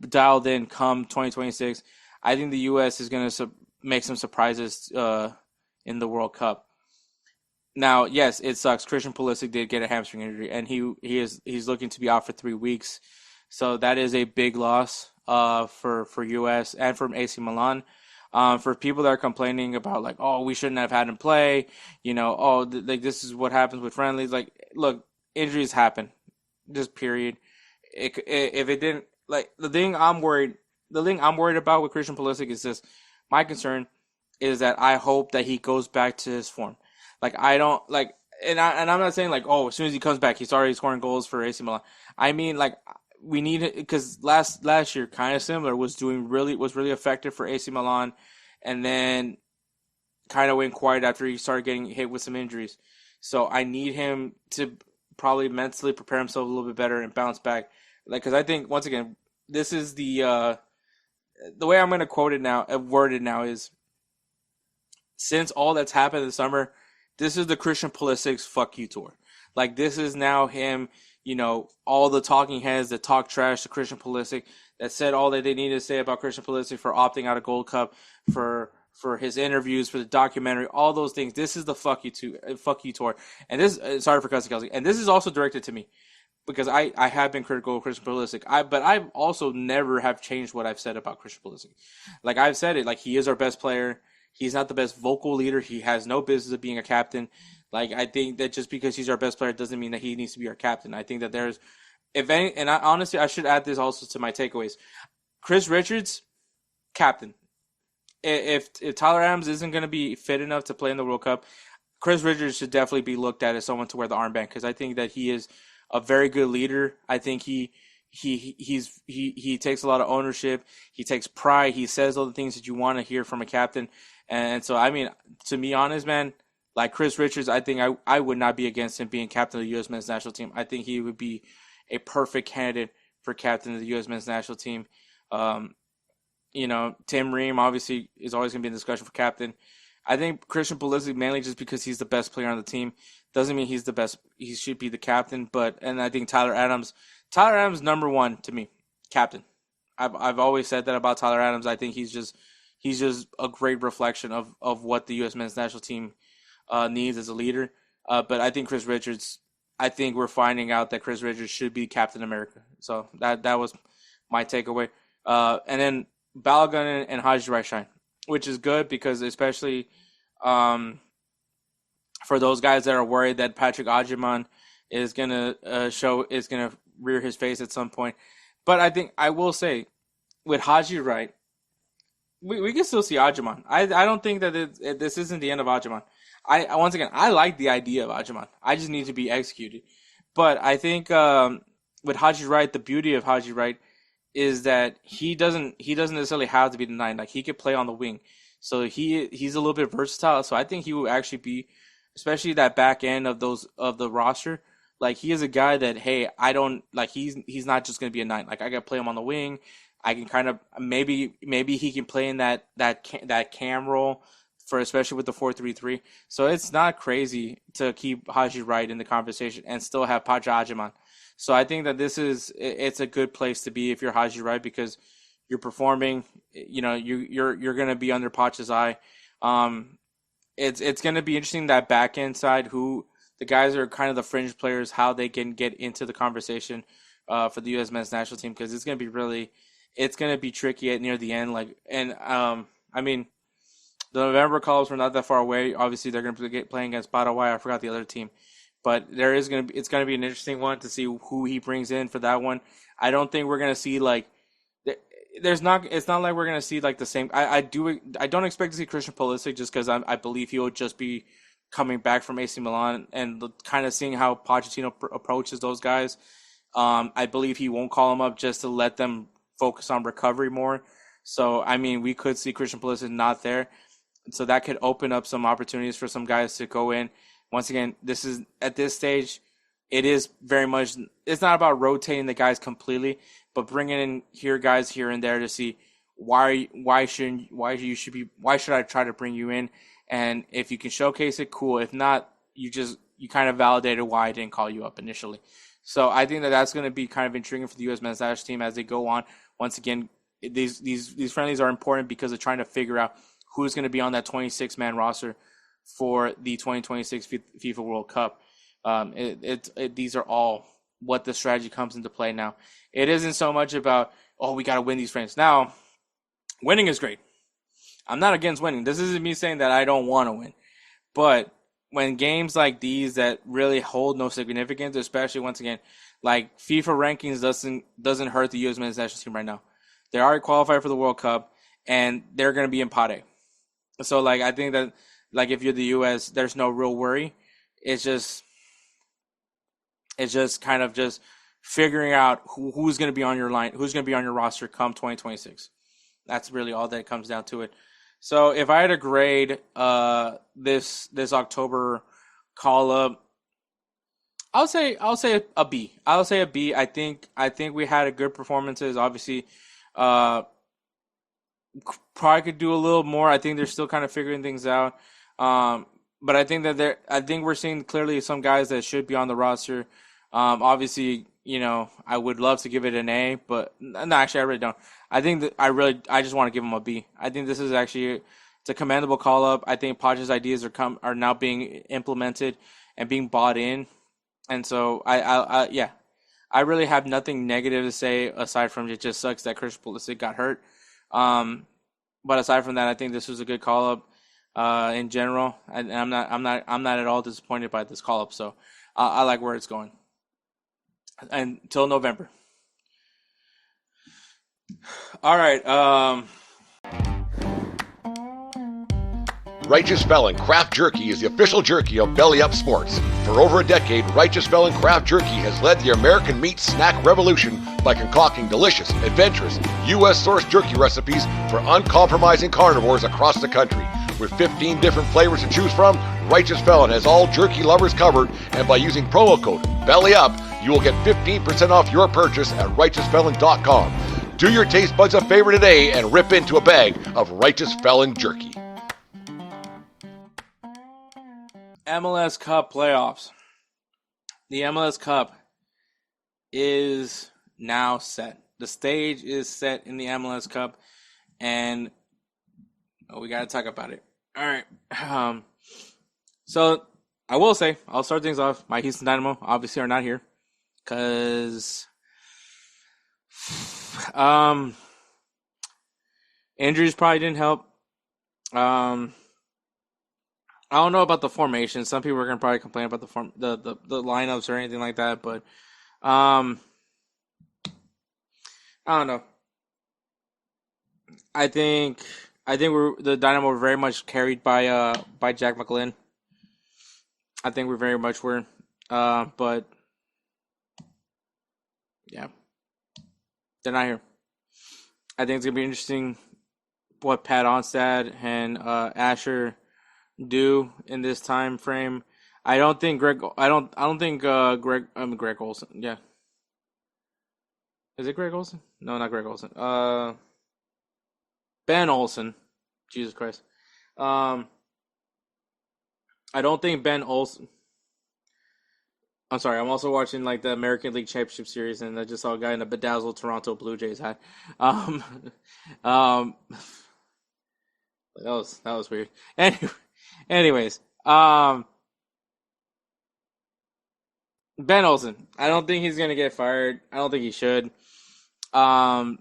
dialed in come 2026, I think the U.S. is going to make some surprises in the World Cup. Now, yes, it sucks. Christian Pulisic did get a hamstring injury, and he's looking to be out for 3 weeks. So that is a big loss for US and from AC Milan. For people that are complaining about like, oh, we shouldn't have had him play, like this is what happens with friendlies. Like, look, injuries happen, just period. If it didn't, like the thing I'm worried about with Christian Pulisic is this. My concern is that I hope that he goes back to his form. Like I don't like, and I'm not saying like, oh, as soon as he comes back, he's already scoring goals for AC Milan. I mean, like we need it because last year, kind of similar, was really effective for AC Milan, and then kind of went quiet after he started getting hit with some injuries. So I need him to probably mentally prepare himself a little bit better and bounce back. Like, because I think once again, this is the way I'm going to word it now is, since all that's happened this summer, this is the Christian Pulisic's fuck you tour. Like, this is now him, all the talking heads that talk trash to Christian Pulisic, that said all that they needed to say about Christian Pulisic for opting out of Gold Cup, for his interviews, for the documentary, all those things. This is the fuck you tour. And this, sorry for cussing, Kelsey. And this is also directed to me, because I have been critical of Christian Pulisic. But I've also never have changed what I've said about Christian Pulisic. Like, I've said it, like, he is our best player. He's not the best vocal leader. He has no business of being a captain. Like, I think that just because he's our best player doesn't mean that he needs to be our captain. I think that there's, honestly, I should add this also to my takeaways. Chris Richards, captain. If Tyler Adams isn't going to be fit enough to play in the World Cup, Chris Richards should definitely be looked at as someone to wear the armband, because I think that he is a very good leader. I think he takes a lot of ownership. He takes pride. He says all the things that you want to hear from a captain. And so, I mean, to be honest, man, like Chris Richards, I think I would not be against him being captain of the U.S. men's national team. I think he would be a perfect candidate for captain of the U.S. men's national team. Tim Ream obviously is always going to be in discussion for captain. I think Christian Pulisic, mainly just because he's the best player on the team, doesn't mean he's the best. He should be the captain. And I think Tyler Adams, number one to me, captain. I've always said that about Tyler Adams. I think he's just a great reflection of what the U.S. men's national team needs as a leader. But I think Chris Richards, I think we're finding out that Chris Richards should be Captain America. So that was my takeaway. And then Balogun and Haji Raishine, which is good because especially for those guys that are worried that Patrick Agyemang is gonna rear his face at some point. But I think I will say with Haji Wright, we can still see Agyemang. I don't think that this isn't the end of Agyemang. Once again, I like the idea of Agyemang. I just need to be executed. But I think with Haji Wright, the beauty of Haji Wright is that he doesn't necessarily have to be the 9. Like, he could play on the wing. So he's a little bit versatile. So I think he will actually be especially that back end of the roster. Like he is a guy that, hey, I don't like. He's not just gonna be a 9. Like I gotta play him on the wing. I can kind of maybe he can play in that cam role for especially with the 4-3-3. So it's not crazy to keep Haji Wright in the conversation and still have Pacha Ajiman. So I think that it's a good place to be if you're Haji Wright because you're performing. You know, you're gonna be under Pacha's eye. It's gonna be interesting that back end side who the guys are kind of the fringe players, how they can get into the conversation for the U.S. men's national team because it's going to be tricky at near the end. I mean, the November calls were not that far away. Obviously, they're going to be playing against Paraguay. I forgot the other team, but it's going to be an interesting one to see who he brings in for that one. I don't think we're going to see like. It's not like we're going to see like the same. I don't expect to see Christian Pulisic just because I believe he will just be coming back from AC Milan and kind of seeing how Pochettino approaches those guys. I believe he won't call them up just to let them focus on recovery more. So, I mean, we could see Christian Pulisic not there. So that could open up some opportunities for some guys to go in. Once again, at this stage, it is very much, it's not about rotating the guys completely, but bringing in guys here and there to see why should I try to bring you in? And if you can showcase it, cool. If not, you kind of validated why I didn't call you up initially. So I think that's going to be kind of intriguing for the U.S. men's national team as they go on. Once again, these friendlies are important because they're trying to figure out who's going to be on that 26-man roster for the 2026 FIFA World Cup. These are all what the strategy comes into play now. It isn't so much about, we got to win these friends. Now, winning is great. I'm not against winning. This isn't me saying that I don't want to win. But when games like these that really hold no significance, especially once again, like FIFA rankings doesn't hurt the U.S. men's national team right now. They already qualified for the World Cup, and they're going to be in Pot A. So, like, I think that, like, if you're the U.S., there's no real worry. It's just kind of just figuring out who's going to be on your line, who's going to be on your roster come 2026. That's really all that it comes down to it. So if I had to grade this October call up, I'll say a B. I'll say a B. I think we had a good performances. Obviously, probably could do a little more. I think they're still kind of figuring things out. But I think we're seeing clearly some guys that should be on the roster. Obviously, I would love to give it an A, but no, actually, I really don't. I think that I just want to give him a B. I think this is actually it's a commendable call up. I think Podge's ideas are now being implemented and being bought in, and so I really have nothing negative to say aside from it just sucks that Christian Pulisic got hurt. But aside from that, I think this was a good call up in general, and I'm not at all disappointed by this call up. So I like where it's going. Until November. All right. Righteous Felon Craft Jerky is the official jerky of Belly Up Sports. For over a decade, Righteous Felon Craft Jerky has led the American meat snack revolution by concocting delicious, adventurous, U.S.-sourced jerky recipes for uncompromising carnivores across the country. With 15 different flavors to choose from, Righteous Felon has all jerky lovers covered, and by using promo code BELLYUP, you will get 15% off your purchase at righteousfelon.com. Do your taste buds a favor today and rip into a bag of Righteous Felon jerky. MLS Cup Playoffs. The MLS Cup is now set. The stage is set in the MLS Cup, and we got to talk about it. All right. So I will say, I'll start things off. My Houston Dynamo obviously are not here because injuries probably didn't help. I don't know about the formation. Some people are gonna probably complain about the lineups or anything like that, but I don't know. I think the Dynamo were very much carried by Jack McGlynn. I think we very much were, but yeah, they're not here. I think it's gonna be interesting what Pat Onstad and Asher do in this time frame. I don't think Greg. I don't think Greg. I mean Greg Olson. Yeah, is it Greg Olson? No, not Greg Olson. Ben Olson. Jesus Christ. Um, I don't think Ben Olson. I'm sorry. I'm also watching like the American League Championship Series, and I just saw a guy in a bedazzled Toronto Blue Jays hat. Um, um, that was weird. Anyways, Ben Olsen. I don't think he's gonna get fired. I don't think he should. Um,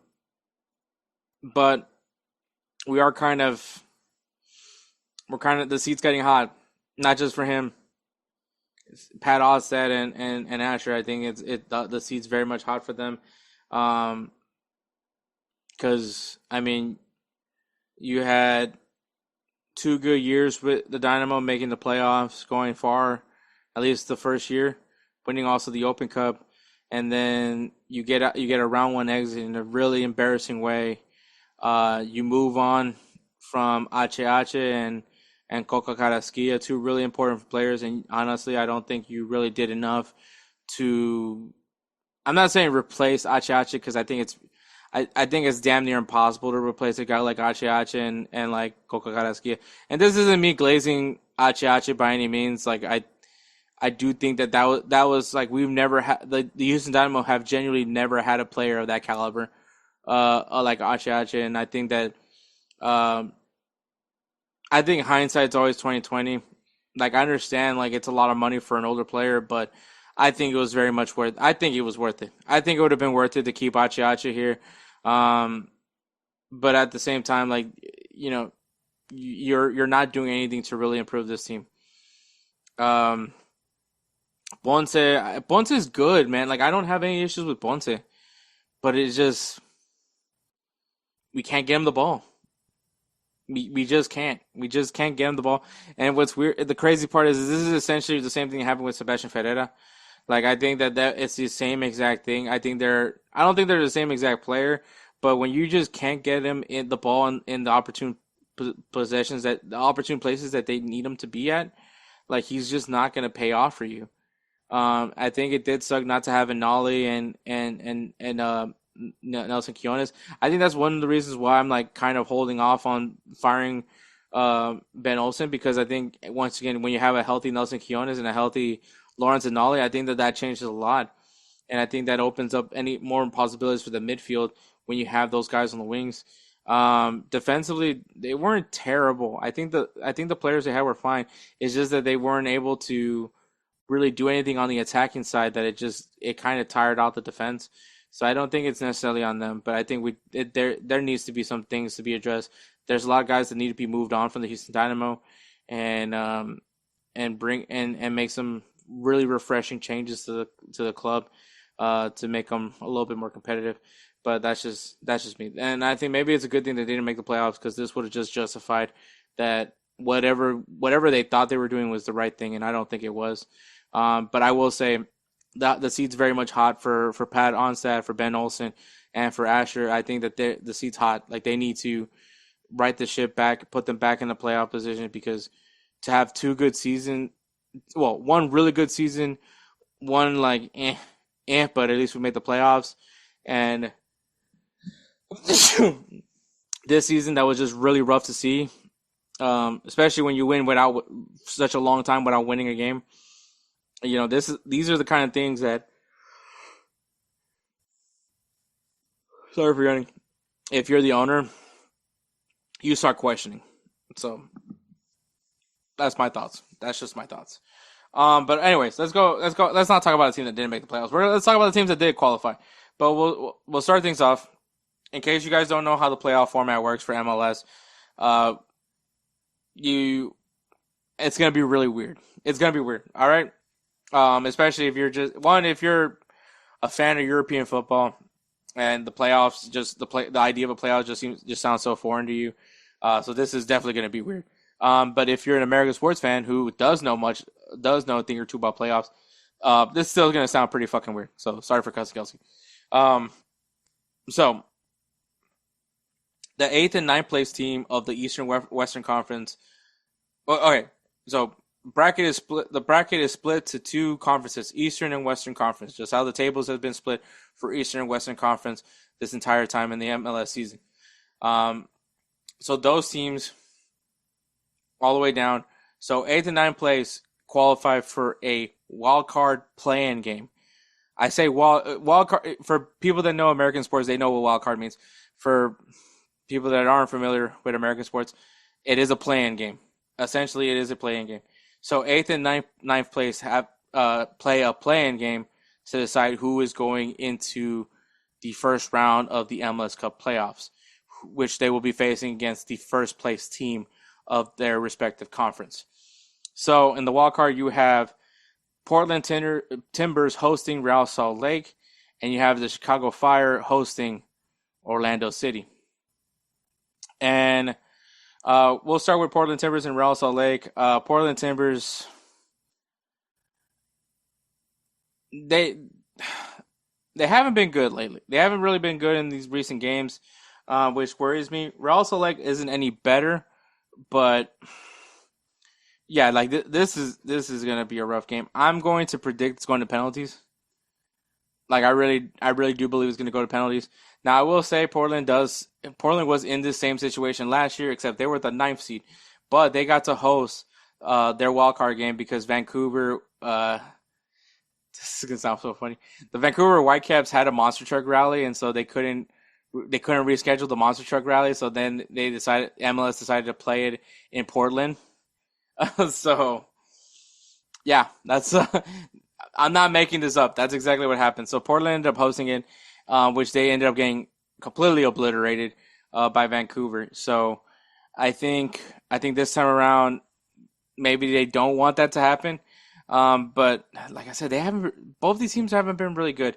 but we are kind of the seat's getting hot, not just for him. Pat Osstead and Asher. I think the seat's very much hot for them. Because I mean, you had 2 good years with the Dynamo making the playoffs, going far, at least the first year, winning also the Open Cup, and then you get a round one exit in a really embarrassing way. You move on from Ache and Coca Carrasquilla, two really important players, and honestly, I don't think you really did enough to. I'm not saying replace Ache because I think it's damn near impossible to replace a guy like Ache and like Coca Carrasquilla. And this isn't me glazing Ache by any means. Like I do think that was like we've never had the Houston Dynamo have genuinely never had a player of that caliber, like Ache, and I think that um I think hindsight's always 2020. Like I understand like it's a lot of money for an older player, but I think it was very much worth. I think it was worth it. I think it would have been worth it to keep Ache here. Um, but at the same time, like you know, you're not doing anything to really improve this team. Um, Ponce is good, man. Like I don't have any issues with Ponce, but it's just we can't get him the ball. We just can't. We just can't get him the ball. And what's weird, the crazy part is this is essentially the same thing that happened with Sebastian Ferreira. Like I think that it's the same exact thing. I don't think they're the same exact player, but when you just can't get him in the ball in the opportune possessions that the opportune places that they need him to be at, like he's just not going to pay off for you. I think it did suck not to have Anali and Nelson Quiones. I think that's one of the reasons why I'm like kind of holding off on firing Ben Olsen because I think once again when you have a healthy Nelson Quiones and a healthy Lawrence Anali, I think that changes a lot, and I think that opens up any more possibilities for the midfield when you have those guys on the wings. Defensively, they weren't terrible. I think the players they had were fine. It's just that they weren't able to really do anything on the attacking side that it kind of tired out the defense. So I don't think it's necessarily on them, but I think there needs to be some things to be addressed. There's a lot of guys that need to be moved on from the Houston Dynamo, and bring and make some really refreshing changes to the club, to make them a little bit more competitive. But that's just me, and I think maybe it's a good thing they didn't make the playoffs because this would have just justified that whatever they thought they were doing was the right thing, and I don't think it was. But I will say that the seat's very much hot for Pat Onstad, for Ben Olsen, and for Asher. I think that the seat's hot. Like they need to right the ship back, put them back in the playoff position because to have two good seasons, well, one really good season, one like but at least we made the playoffs, and this season that was just really rough to see, especially when you win without such a long time without winning a game. You know, these are the kind of things that. Sorry for yawning. If you're the owner, you start questioning. So that's my thoughts. That's just my thoughts. But anyways, let's go. Let's not talk about a team that didn't make the playoffs. Let's talk about the teams that did qualify. But we'll start things off. In case you guys don't know how the playoff format works for MLS, it's gonna be really weird. It's gonna be weird. All right. Especially if you're a fan of European football, and the playoffs the idea of a playoff just sounds so foreign to you. So this is definitely gonna be weird. But if you're an American sports fan who does know a thing or two about playoffs, this is still going to sound pretty fucking weird. So sorry for cussing Kelsey. So the 8th and 9th place team of the Eastern Western Conference Okay, so bracket is split. The bracket is split to two conferences: Eastern and Western Conference. Just how the tables have been split for Eastern and Western Conference this entire time in the MLS season. Um, so those teams all the way down. So eighth and ninth place qualify for a wild card play-in game. I say wild card for people that know American sports. They know what wild card means. For people that aren't familiar with American sports, it is a play-in game. Essentially, it is a play-in game. So eighth and ninth place have play a play-in game to decide who is going into the first round of the MLS Cup Playoffs, which they will be facing against the first place team of their respective conference. So in the wild card, you have Portland Timbers hosting Real Salt Lake, and you have the Chicago Fire hosting Orlando City. And we'll start with Portland Timbers and Real Salt Lake. Portland Timbers, they haven't been good lately. They haven't really been good in these recent games, which worries me. Real Salt Lake isn't any better, but yeah, like this is gonna be a rough game. I'm going to predict it's going to penalties. Like I really do believe it's going to go to penalties. Now I will say Portland was in this same situation last year, except they were the ninth seed, but they got to host their wild card game because Vancouver. This is gonna sound so funny. The Vancouver Whitecaps had a monster truck rally, and so they couldn't reschedule the monster truck rally. So then MLS decided to play it in Portland. So yeah, that's I'm not making this up. That's exactly what happened. So Portland ended up hosting it, which they ended up getting completely obliterated by Vancouver. So I think this time around, maybe they don't want that to happen. But like I said, both these teams haven't been really good.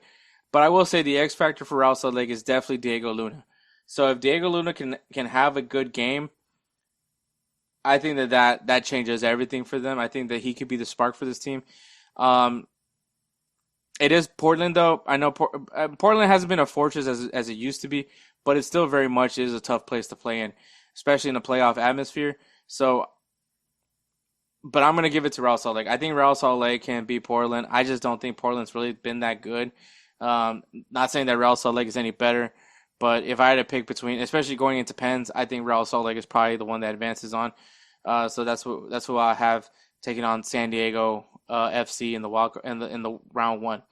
But I will say the X factor for Real Salt Lake is definitely Diego Luna. So if Diego Luna can have a good game, I think that changes everything for them. I think that he could be the spark for this team. It is Portland, though. I know Portland hasn't been a fortress as it used to be, but it still very much is a tough place to play in, especially in a playoff atmosphere. So, but I'm going to give it to Real Salt Lake. I think Real Salt Lake can beat Portland. I just don't think Portland's really been that good. Not saying that Real Salt Lake is any better, but if I had to pick between, especially going into Pens, I think Real Salt Lake is probably the one that advances on. So that's who I have taking on San Diego FC in the round one.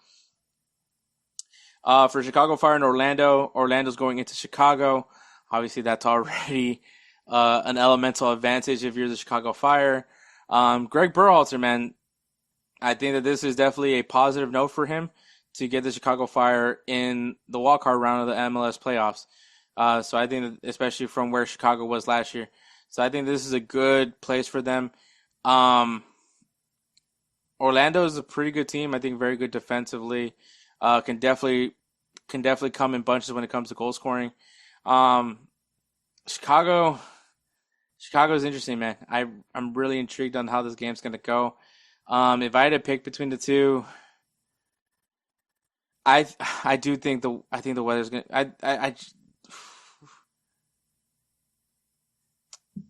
For Chicago Fire and Orlando's going into Chicago. Obviously, that's already an elemental advantage if you're the Chicago Fire. Greg Berhalter, man, I think that this is definitely a positive note for him to get the Chicago Fire in the wildcard round of the MLS playoffs. So I think that, especially from where Chicago was last year. So I think this is a good place for them. Orlando is a pretty good team. I think very good defensively. Can definitely come in bunches when it comes to goal scoring. Chicago is interesting, man. I'm really intrigued on how this game's gonna go. If I had to pick between the two, I think the weather's gonna.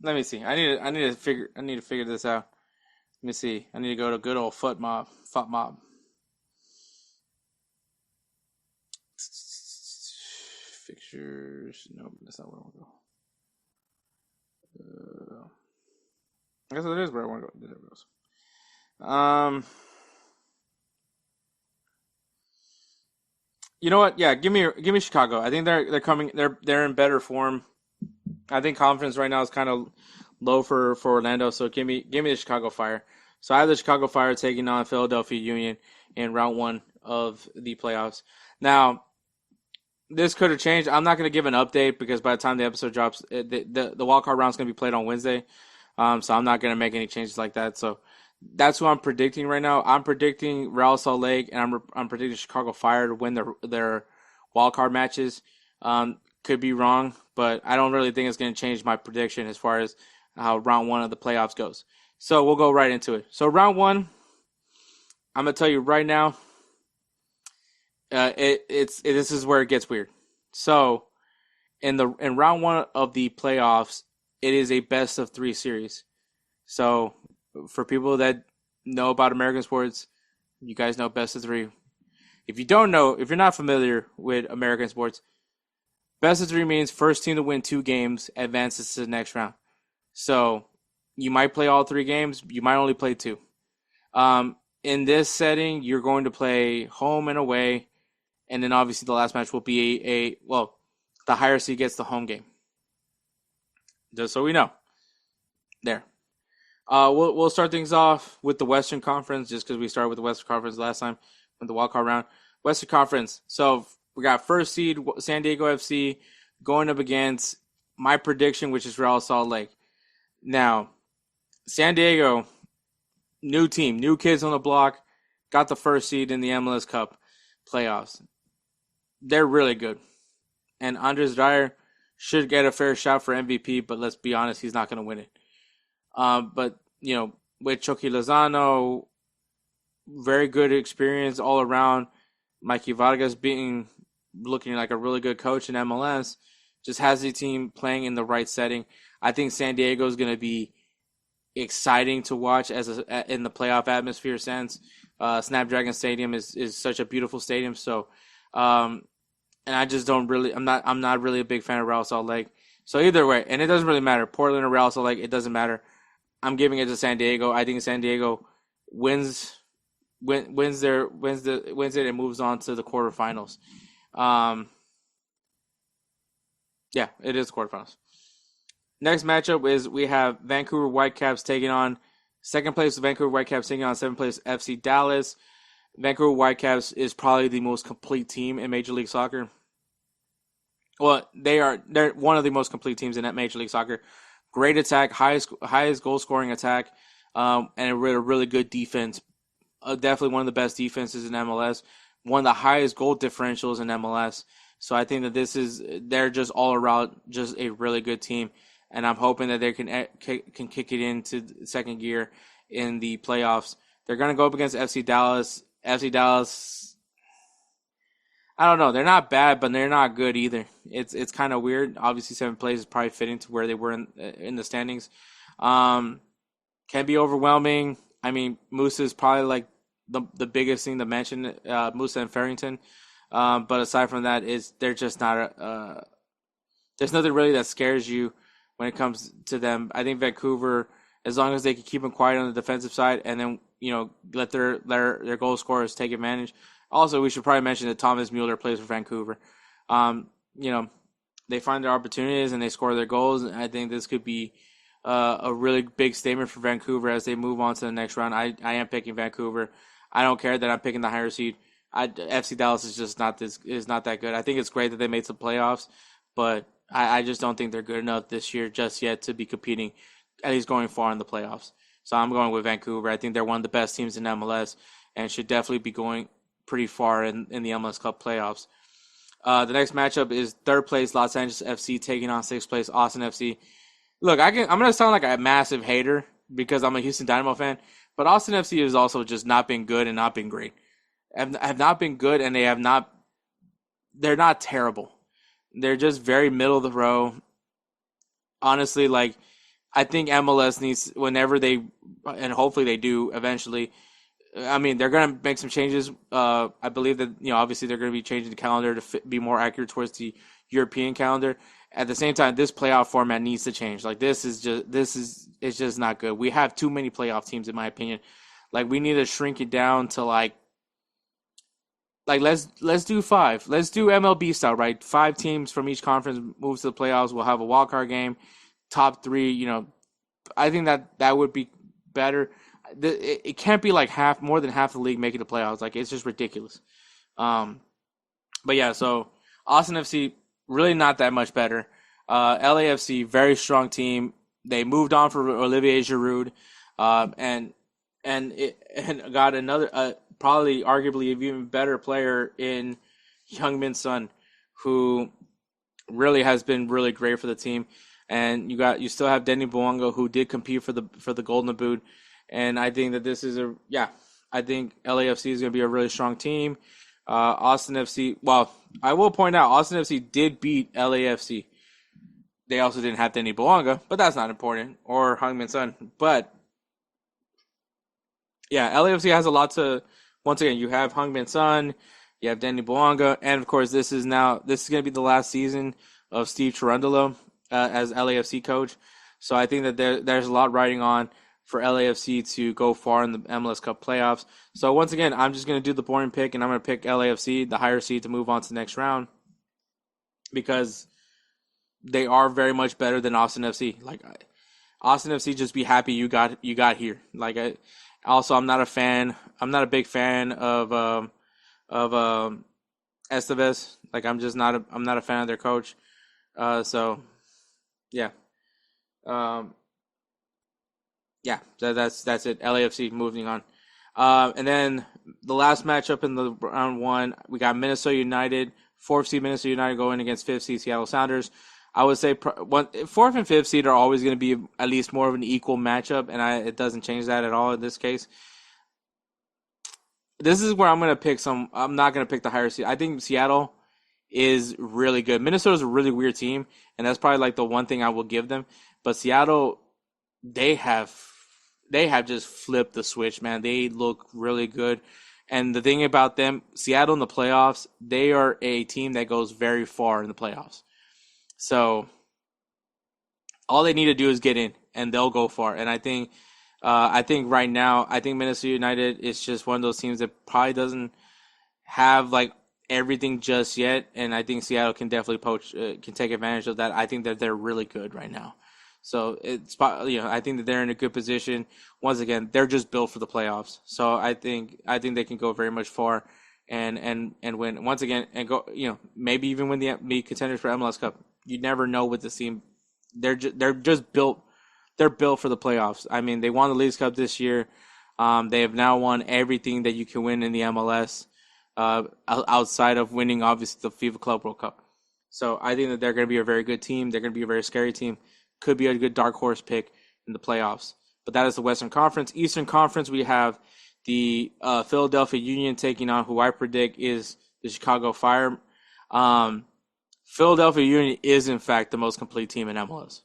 Let me see. I need to figure this out. Let me see. I need to go to good old Foot Mob. Fixtures. No, that's not where I want to go. I guess it is where I want to go. There it goes. You know what? Yeah, give me Chicago. I think they're coming. They're in better form. I think confidence right now is kind of low for Orlando. So give me the Chicago Fire. So I have the Chicago Fire taking on Philadelphia Union in round one of the playoffs. Now, this could have changed. I'm not going to give an update because by the time the episode drops, the wildcard round is going to be played on Wednesday. So I'm not going to make any changes like that. So that's who I'm predicting right now. I'm predicting Real Salt Lake, and I'm predicting Chicago Fire to win their wildcard matches. Could be wrong, but I don't really think it's going to change my prediction as far as how round one of the playoffs goes. So we'll go right into it. So round one, I'm going to tell you right now, this is where it gets weird. So in round one of the playoffs, it is a best of three series. So for people that know about American sports, you guys know best of three. If you don't know, if you're not familiar with American sports, best of three means first team to win 2 games advances to the next round. So you might play all 3 games, you might only play 2. In this setting, you're going to play home and away, and then obviously the last match will be the higher seed gets the home game. Just so we know. There. We'll start things off with the Western Conference, just because we started with the Western Conference last time with the wildcard round. Western Conference. So we got first seed San Diego FC going up against my prediction, which is Real Salt Lake. Now, San Diego, new team, new kids on the block, got the first seed in the MLS Cup Playoffs. They're really good. And Andres Dyer should get a fair shot for MVP, but let's be honest, he's not going to win it. But, with Chucky Lozano, very good experience all around. Mikey Vargas looking like a really good coach in MLS, just has the team playing in the right setting. I think San Diego is going to be exciting to watch in the playoff atmosphere sense. Snapdragon Stadium is such a beautiful stadium. So, and I just I'm not really a big fan of Real Salt Lake. So either way, and it doesn't really matter, Portland or Real Salt Lake, it doesn't matter. I'm giving it to San Diego. I think San Diego wins it and moves on to the quarterfinals. Yeah, it is quarterfinals. Next matchup is we have Vancouver Whitecaps taking on second place Vancouver Whitecaps taking on seventh place FC Dallas. Vancouver Whitecaps is probably the most complete team in Major League Soccer. Well, they're one of the most complete teams in that Major League Soccer. Great attack, highest goal scoring attack, and a really good defense. Definitely one of the best defenses in MLS. One of the highest goal differentials in MLS. So I think that they're just all around just a really good team, and I'm hoping that they can kick it into second gear in the playoffs. They're going to go up against FC Dallas. FC Dallas, I don't know. They're not bad, but they're not good either. It's kind of weird. Obviously, seventh place is probably fitting to where they were in the standings. Can be overwhelming. I mean, Musa is probably like the biggest thing to mention. Musa and Farrington. But aside from that, they're just not. There's nothing really that scares you when it comes to them. I think Vancouver, as long as they can keep them quiet on the defensive side, and then let their goal scorers take advantage. Also, we should probably mention that Thomas Mueller plays for Vancouver. They find their opportunities and they score their goals. And I think this could be a really big statement for Vancouver as they move on to the next round. I am picking Vancouver. I don't care that I'm picking the higher seed. FC Dallas is just not that good. I think it's great that they made some playoffs, but I just don't think they're good enough this year just yet to be competing, at least going far in the playoffs. So I'm going with Vancouver. I think they're one of the best teams in MLS and should definitely be going pretty far in the MLS Cup playoffs. The next matchup is third place Los Angeles FC taking on sixth place Austin FC. Look, I'm going to sound like a massive hater because I'm a Houston Dynamo fan, but Austin FC has also just not been good and not been great. Have not been good, and they're not terrible. They're just very middle of the row. Honestly, I think MLS needs, whenever and hopefully they do eventually, I mean, they're going to make some changes. I believe that, obviously they're going to be changing the calendar to be more accurate towards the European calendar. At the same time, this playoff format needs to change. This is just not good. We have too many playoff teams, in my opinion. We need to shrink it down to let's do 5. Let's do MLB style, right? 5 teams from each conference moves to the playoffs. We'll have a wild card game, top 3. I think that would be better. It can't be more than half the league making the playoffs. It's just ridiculous. But yeah, so Austin FC really not that much better. LAFC, very strong team. They moved on for Olivier Giroud, and got another probably arguably even better player in Heung-min Son, who really has been really great for the team. And you still have Denny Bouanga, who did compete for the Golden Boot. And I think that I think LAFC is going to be a really strong team. Austin FC, well, I will point out, Austin FC did beat LAFC. They also didn't have Denny Bouanga, but that's not important, or Heung-min Son. But Yeah, LAFC has a lot to. Once again, you have Heung-min Son, you have Danny Boanga, and of course, this is going to be the last season of Steve Cherundolo as LAFC coach. So I think that there's a lot riding on for LAFC to go far in the MLS Cup playoffs. So once again, I'm just going to do the boring pick, and I'm going to pick LAFC, the higher seed, to move on to the next round because they are very much better than Austin FC. Like Austin FC, just be happy you got here. Also, I'm not a big fan of Estevez. Like I'm not a fan of their coach. So yeah. Yeah, that's it. LAFC moving on. And then the last matchup in the round one, we got Minnesota United, 4th seed Minnesota United going against 5th seed Seattle Sounders. I would say 4th and 5th seed are always going to be at least more of an equal matchup, and it doesn't change that at all in this case. This is where I'm going to pick I'm not going to pick the higher seed. I think Seattle is really good. Minnesota's a really weird team, and that's probably like the one thing I will give them. But Seattle, they have just flipped the switch, man. They look really good. And the thing about them, Seattle in the playoffs, they are a team that goes very far in the playoffs. So all they need to do is get in, and they'll go far. And I think right now, Minnesota United is just one of those teams that probably doesn't have like everything just yet. And I think Seattle can definitely can take advantage of that. I think that they're really good right now. So I think that they're in a good position. Once again, they're just built for the playoffs. So I think they can go very much far and win once again and go. Maybe even win the contenders for MLS Cup. You never know with this team. They're just built. They're built for the playoffs. I mean, they won the Leagues Cup this year. They have now won everything that you can win in the MLS, outside of winning obviously the FIFA Club World Cup. So I think that they're going to be a very good team. They're going to be a very scary team. Could be a good dark horse pick in the playoffs. But that is the Western Conference. Eastern Conference, we have the Philadelphia Union taking on who I predict is the Chicago Fire. Philadelphia Union is, in fact, the most complete team in MLS.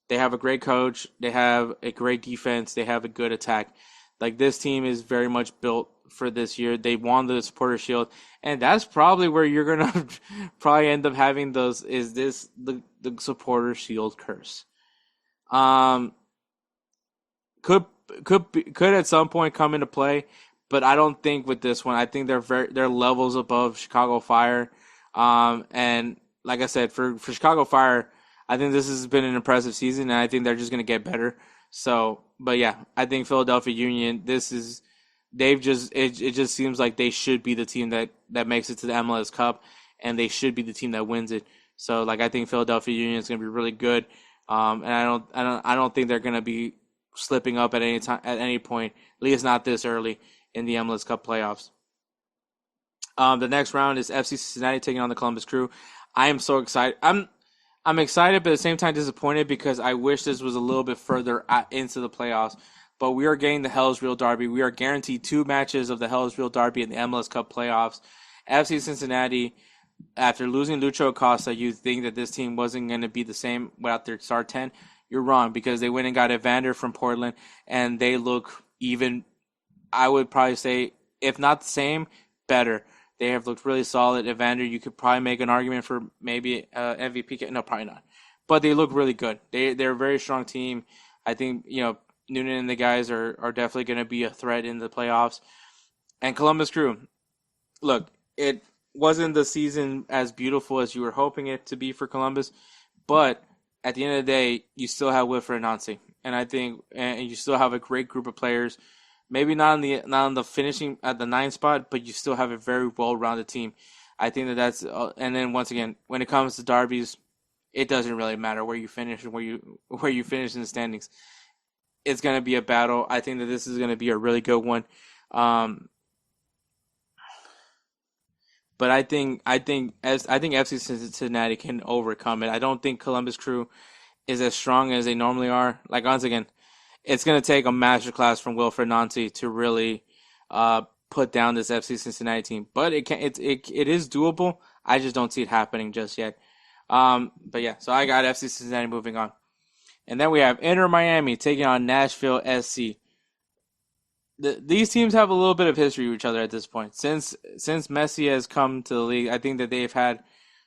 They have a great coach. They have a great defense. They have a good attack. Like, this team is very much built for this year. They won the Supporter Shield. And that's probably where you're going to probably end up having the Supporter Shield curse. Could at some point come into play, but I don't think with this one. I think they're levels above Chicago Fire. And like I said, for Chicago Fire, I think this has been an impressive season, and I think they're just going to get better. So, but yeah, I think Philadelphia Union, it just seems like they should be the team that makes it to the MLS Cup, and they should be the team that wins it. So, like, I think Philadelphia Union is going to be really good. And I don't think they're going to be slipping up at any point, at least not this early in the MLS Cup playoffs. The next round is FC Cincinnati taking on the Columbus Crew. I am so excited. I'm excited, but at the same time disappointed because I wish this was a little bit further into the playoffs. But we are getting the Hell's Real Derby. We are guaranteed 2 matches of the Hell's Real Derby in the MLS Cup playoffs. FC Cincinnati, after losing Lucho Acosta, you think that this team wasn't going to be the same without their star 10. You're wrong because they went and got Evander from Portland, and they look even, I would probably say, if not the same, better. They have looked really solid. Evander, you could probably make an argument for maybe MVP. No, probably not. But they look really good. They're a very strong team. I think, Noonan and the guys are definitely going to be a threat in the playoffs. And Columbus Crew, look, it wasn't the season as beautiful as you were hoping it to be for Columbus, but at the end of the day, you still have Wilfred Nancy, and I think you still have a great group of players. Maybe not on the finishing at the 9 spot, but you still have a very well-rounded team. I think that's and then once again, when it comes to derbies, it doesn't really matter where you finish and where you finish in the standings. It's going to be a battle. I think that this is going to be a really good one. But I think FC Cincinnati can overcome it. I don't think Columbus Crew is as strong as they normally are. Like, once again, it's going to take a masterclass from Wilfred Nancy to really put down this FC Cincinnati team. But it is doable. I just don't see it happening just yet. But yeah, so I got FC Cincinnati moving on. And then we have Inter Miami taking on Nashville SC. these teams have a little bit of history with each other at this point. Since Messi has come to the league, I think that they've had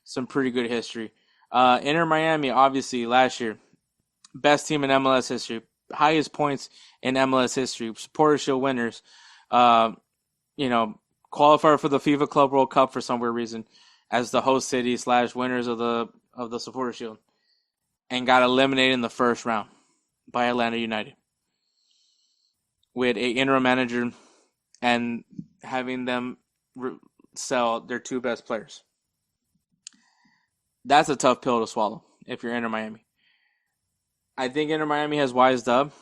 some pretty good history. Inter Miami, obviously, last year, best team in MLS history, highest points in MLS history, Supporter Shield winners. Uh, you know, qualified for the FIFA Club World Cup for some weird reason as the host city / winners of the Supporter Shield, and got eliminated in the first round by Atlanta United with a interim manager and having them sell their two best players. That's a tough pill to swallow if you're Inter Miami. I think Inter Miami has wised up.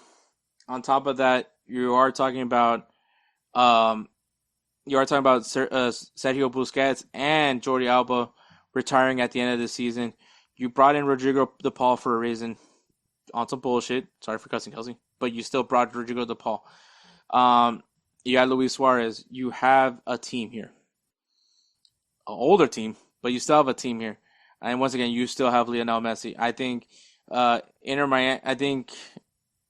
On top of that, you are talking about Sergio Busquets and Jordi Alba retiring at the end of the season. You brought in Rodrigo De Paul for a reason. On some bullshit. Sorry for cussing, Kelsey. But you still brought Rodrigo De Paul. You got Luis Suarez. You have a team here. An older team, but you still have a team here. And once again, you still have Lionel Messi. I think Inter Miami, I think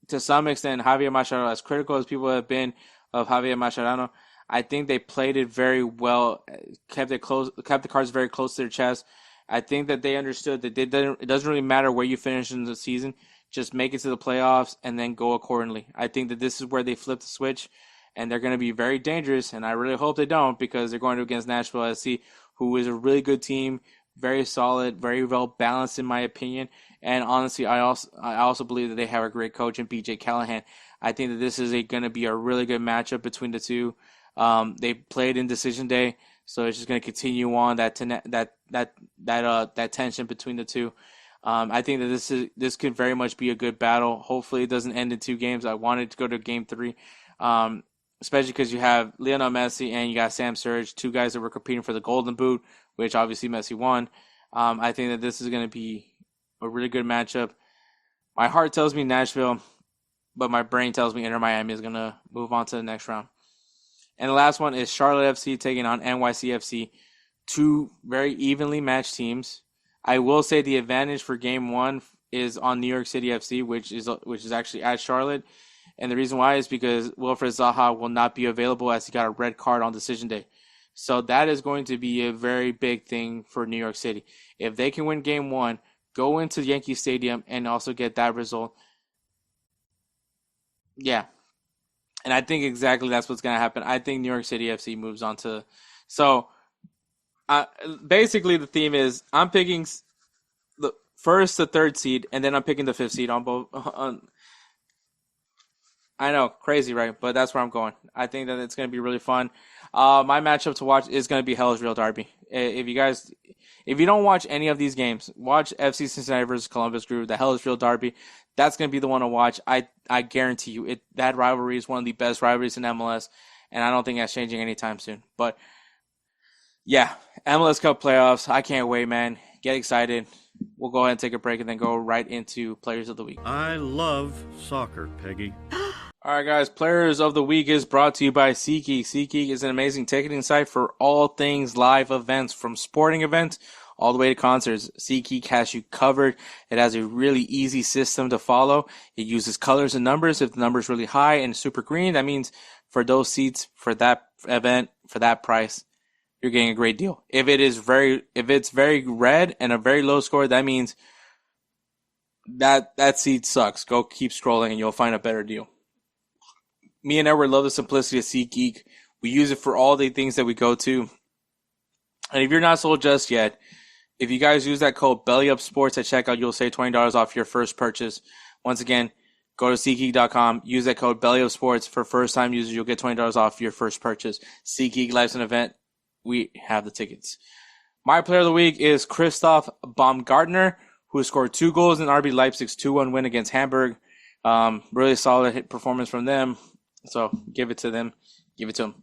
to some extent, Javier Mascherano, as critical as people have been of Javier Mascherano, I think they played it very well, kept the cards very close to their chest. I think that they understood that it doesn't really matter where you finish in the season, just make it to the playoffs and then go accordingly. I think that this is where they flip the switch, and they're going to be very dangerous, and I really hope they don't, because they're going against Nashville SC, who is a really good team, very solid, very well balanced in my opinion. And honestly, I also believe that they have a great coach in BJ Callahan. I think that this is going to be a really good matchup between the two. They played in Decision Day, so it's just going to continue on that tension between the two. I think that this could very much be a good battle. Hopefully, it doesn't end in 2 games. I wanted to go to Game 3, especially because you have Lionel Messi and you got Sam Surridge, 2 guys that were competing for the Golden Boot, which obviously Messi won. I think that this is going to be a really good matchup. My heart tells me Nashville, but my brain tells me Inter Miami is going to move on to the next round. And the last one is Charlotte FC taking on NYCFC. 2 very evenly matched teams. I will say the advantage for Game 1 is on New York City FC, which is actually at Charlotte. And the reason why is because Wilfred Zaha will not be available as he got a red card on Decision Day. So that is going to be a very big thing for New York City. If they can win Game 1, go into Yankee Stadium and also get that result. Yeah. And I think exactly that's what's going to happen. I think New York City FC moves on to... So, basically the theme is I'm picking the first to 3rd seed, and then I'm picking the 5th seed on both... I know, crazy, right? But that's where I'm going. I think that it's going to be really fun. My matchup to watch is going to be Hell's Real Derby. If you don't watch any of these games, watch FC Cincinnati versus Columbus Crew, the Hell's Real Derby. That's going to be the one to watch. I guarantee you, that rivalry is one of the best rivalries in MLS, and I don't think that's changing anytime soon. But yeah, MLS Cup Playoffs. I can't wait, man. Get excited. We'll go ahead and take a break and then go right into Players of the Week. I love soccer, Peggy. All right, guys. Players of the Week is brought to you by SeatGeek. SeatGeek is an amazing ticketing site for all things live events, from sporting events all the way to concerts. SeatGeek has you covered. It has a really easy system to follow. It uses colors and numbers. If the number is really high and super green, that means for those seats, for that event, for that price, you're getting a great deal. If it's very red and a very low score, that means that seat sucks. Go keep scrolling and you'll find a better deal. Me and Edward love the simplicity of SeatGeek. We use it for all the things that we go to. And if you're not sold just yet, if you guys use that code BellyUpSports at checkout, you'll save $20 off your first purchase. Once again, go to SeatGeek.com, use that code BellyUpSports. For first-time users, you'll get $20 off your first purchase. SeatGeek Life's an event. We have the tickets. My player of the week is Christoph Baumgartner, who scored 2 goals in RB Leipzig's 2-1 win against Hamburg. Really solid hit performance from them. So give it to them. Give it to them.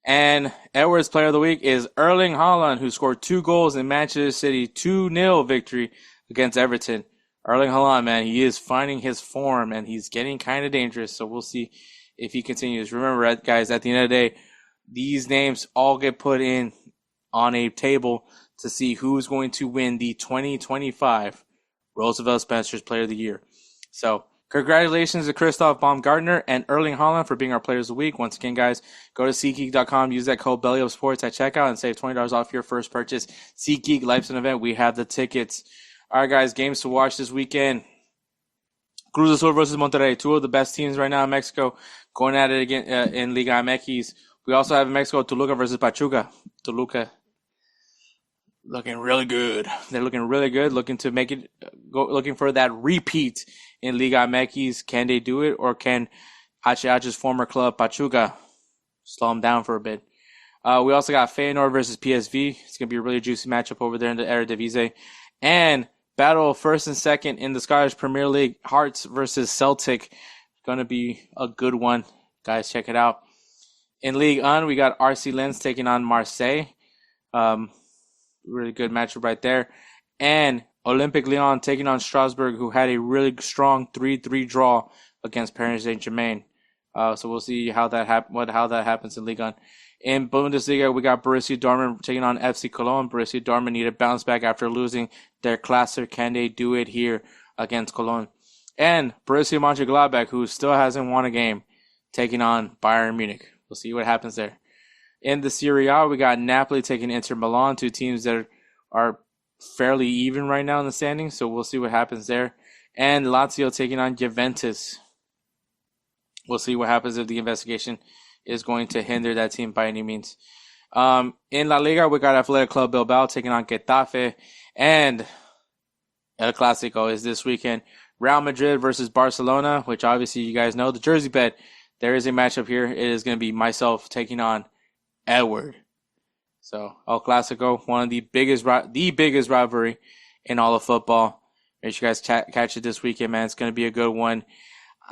And Edwards' player of the week is Erling Haaland, who scored 2 goals in Manchester City 2-0 victory against Everton. Erling Haaland, man, he is finding his form, and he's getting kind of dangerous. So we'll see if he continues. Remember, guys, at the end of the day, these names all get put in on a table to see who's going to win the 2025 Roosevelt Spencer's Player of the Year. So Congratulations to Christoph Baumgartner and Erling Haaland for being our players of the week. Once again, guys, go to SeatGeek.com, use that code BellyUpSports at checkout, and save $20 off your first purchase. SeatGeek Life's an event. We have the tickets. All right, guys, games to watch this weekend. Cruz Azul versus Monterrey, two of the best teams right now in Mexico, going at it again in Liga MX. We also have in Mexico Toluca versus Pachuca. Toluca looking really good. They're looking really good, looking to make it, looking for that repeat in Liga MX. Can they do it, or can HH's former club Pachuca slow them down for a bit? We also got Feyenoord versus PSV. It's going to be a really juicy matchup over there in the Eredivisie. And battle first and second in the Scottish Premier League, Hearts versus Celtic. Going to be a good one. Guys, check it out. In Ligue 1, we got RC Lens taking on Marseille. Really good matchup right there. And Olympique Lyon taking on Strasbourg, who had a really strong 3-3 draw against Paris Saint-Germain. So we'll see how that happens in Ligue 1. In Bundesliga, we got Borussia Dortmund taking on FC Cologne. Borussia Dortmund need a bounce back after losing their Klassiker. Can they do it here against Cologne? And Borussia Mönchengladbach, who still hasn't won a game, taking on Bayern Munich. We'll see what happens there. In the Serie A, we got Napoli taking Inter Milan, two teams that are fairly even right now in the standings, so we'll see what happens there. And Lazio taking on Juventus. We'll see what happens if the investigation is going to hinder that team by any means. In La Liga, we got Athletic Club Bilbao taking on Getafe. And El Clásico is this weekend. Real Madrid versus Barcelona, which obviously you guys know. The Jersey bet, there is a matchup here. It is going to be myself taking on Edward. So El Clásico, one of the biggest rivalry in all of football. Make sure you guys catch it this weekend, man. It's going to be a good one.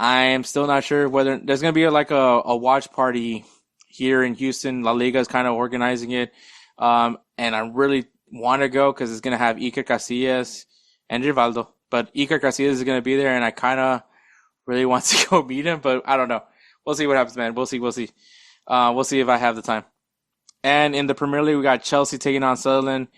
I am still not sure whether there's going to be a watch party here in Houston. La Liga is kind of organizing it. And I really want to go because it's going to have Iker Casillas and Rivaldo. But Iker Casillas is going to be there, and I kind of really want to go meet him, but I don't know. We'll see what happens, man. We'll see. We'll see if I have the time. And in the Premier League, we got Chelsea taking on Sunderland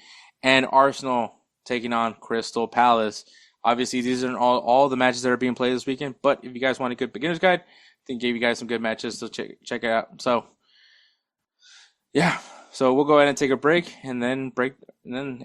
and Arsenal taking on Crystal Palace. Obviously, these are all the matches that are being played this weekend. But if you guys want a good beginner's guide, I think gave you guys some good matches, so check it out. So, yeah. So we'll go ahead and take a break and then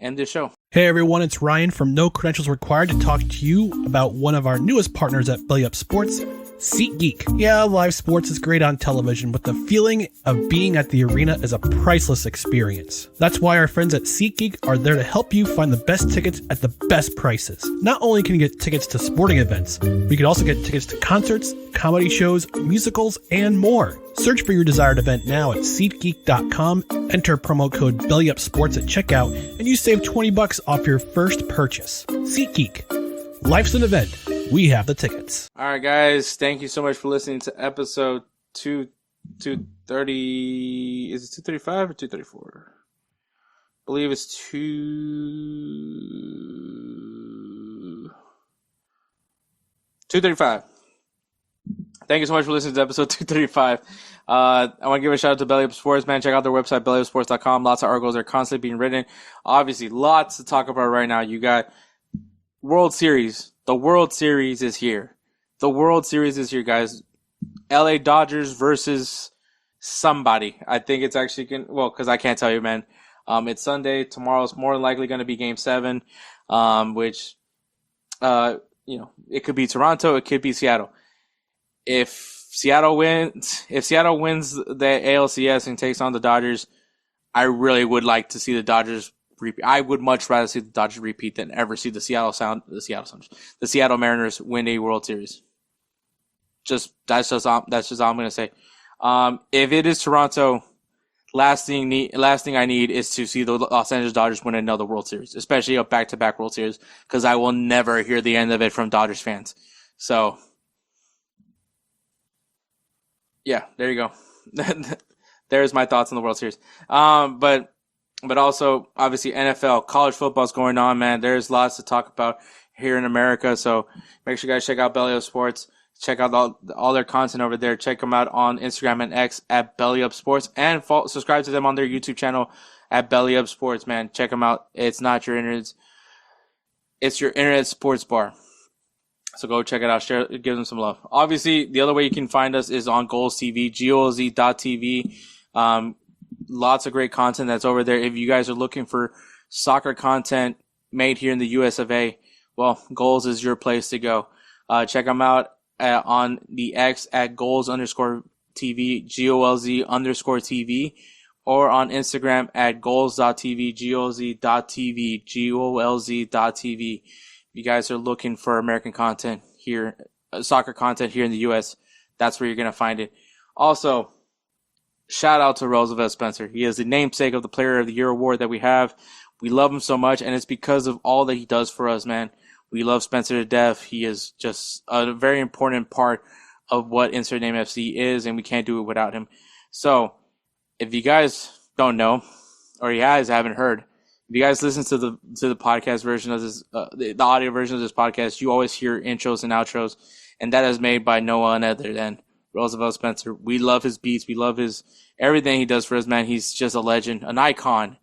end this show. Hey everyone, it's Ryan from No Credentials Required to talk to you about one of our newest partners at Belly Up Sports, SeatGeek. Yeah, live sports is great on television, but the feeling of being at the arena is a priceless experience. That's why our friends at SeatGeek are there to help you find the best tickets at the best prices. Not only can you get tickets to sporting events, but you can also get tickets to concerts, comedy shows, musicals, and more. Search for your desired event now at SeatGeek.com, enter promo code BellyUpSports at checkout, and you save $20 off your first purchase. SeatGeek. Life's an event. We have the tickets. All right, guys. Thank you so much for listening to episode 230. Is it 235 or 234? I believe it's 235. Thank you so much for listening to episode 235. I want to give a shout out to Belly Up Sports, man. Check out their website, bellyupsports.com. Lots of articles are constantly being written. Obviously, lots to talk about right now. You got World Series. The World Series is here. The World Series is here, guys. LA Dodgers versus somebody. I think it's actually because I can't tell you, man. It's Sunday. Tomorrow's more than likely going to be Game 7, which, it could be Toronto. It could be Seattle. If Seattle wins the ALCS and takes on the Dodgers, I really would like to see the Dodgers repeat. I would much rather see the Dodgers repeat than ever see the Seattle Mariners win a World Series. That's just all I'm gonna say. If it is Toronto, last thing I need is to see the Los Angeles Dodgers win another World Series, especially a back-to-back World Series, because I will never hear the end of it from Dodgers fans. So, yeah, there you go. There's my thoughts on the World Series. But also, obviously, NFL, college football is going on, man. There's lots to talk about here in America. So make sure you guys check out Belly Up Sports. Check out all their content over there. Check them out on Instagram and X at Belly Up Sports. And subscribe to them on their YouTube channel at Belly Up Sports, man. Check them out. It's not your internet. It's your internet sports bar. So go check it out. Share, give them some love. Obviously, the other way you can find us is on Goals TV, GOLZ.tv. Lots of great content that's over there. If you guys are looking for soccer content made here in the US of A, well, Goals is your place to go. Check them out on the X at goals_TV, GOLZ_TV, or on Instagram at goals.tv, GOLZ.tv, GOLZ.tv. If you guys are looking for American content here, soccer content here in the U.S., that's where you're going to find it. Also, shout out to Roosevelt Spencer. He is the namesake of the Player of the Year award that we have. We love him so much, and it's because of all that he does for us, man. We love Spencer to death. He is just a very important part of what Insert Name FC is, and we can't do it without him. So, if you guys don't know, or you guys haven't heard, if you guys listen to the podcast version of this, the audio version of this podcast, you always hear intros and outros, and that is made by no one other than Roosevelt Spencer. We love his beats. We love his everything he does for us, man. He's just a legend, an icon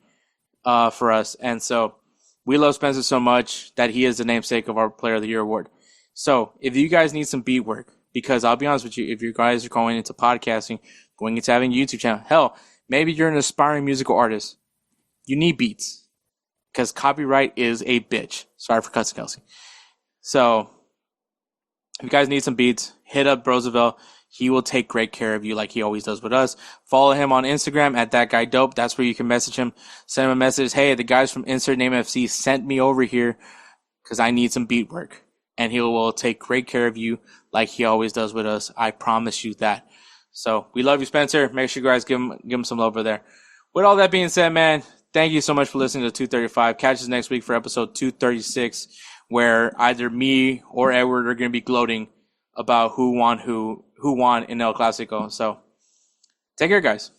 for us, and so we love Spencer so much that he is the namesake of our Player of the Year award. So if you guys need some beat work, because I'll be honest with you, if you guys are going into podcasting, going into having a YouTube channel, hell, maybe you're an aspiring musical artist, you need beats. Because copyright is a bitch. Sorry for cussing, Kelsey. So, if you guys need some beats, hit up Roosevelt. He will take great care of you like he always does with us. Follow him on Instagram at thatguydope. That's where you can message him. Send him a message. Hey, the guys from Insert Name FC sent me over here because I need some beat work. And he will take great care of you like he always does with us. I promise you that. So, we love you, Spencer. Make sure you guys give him some love over there. With all that being said, man, thank you so much for listening to 235. Catch us next week for episode 236, where either me or Edward are going to be gloating about who won in El Clasico. So, take care, guys.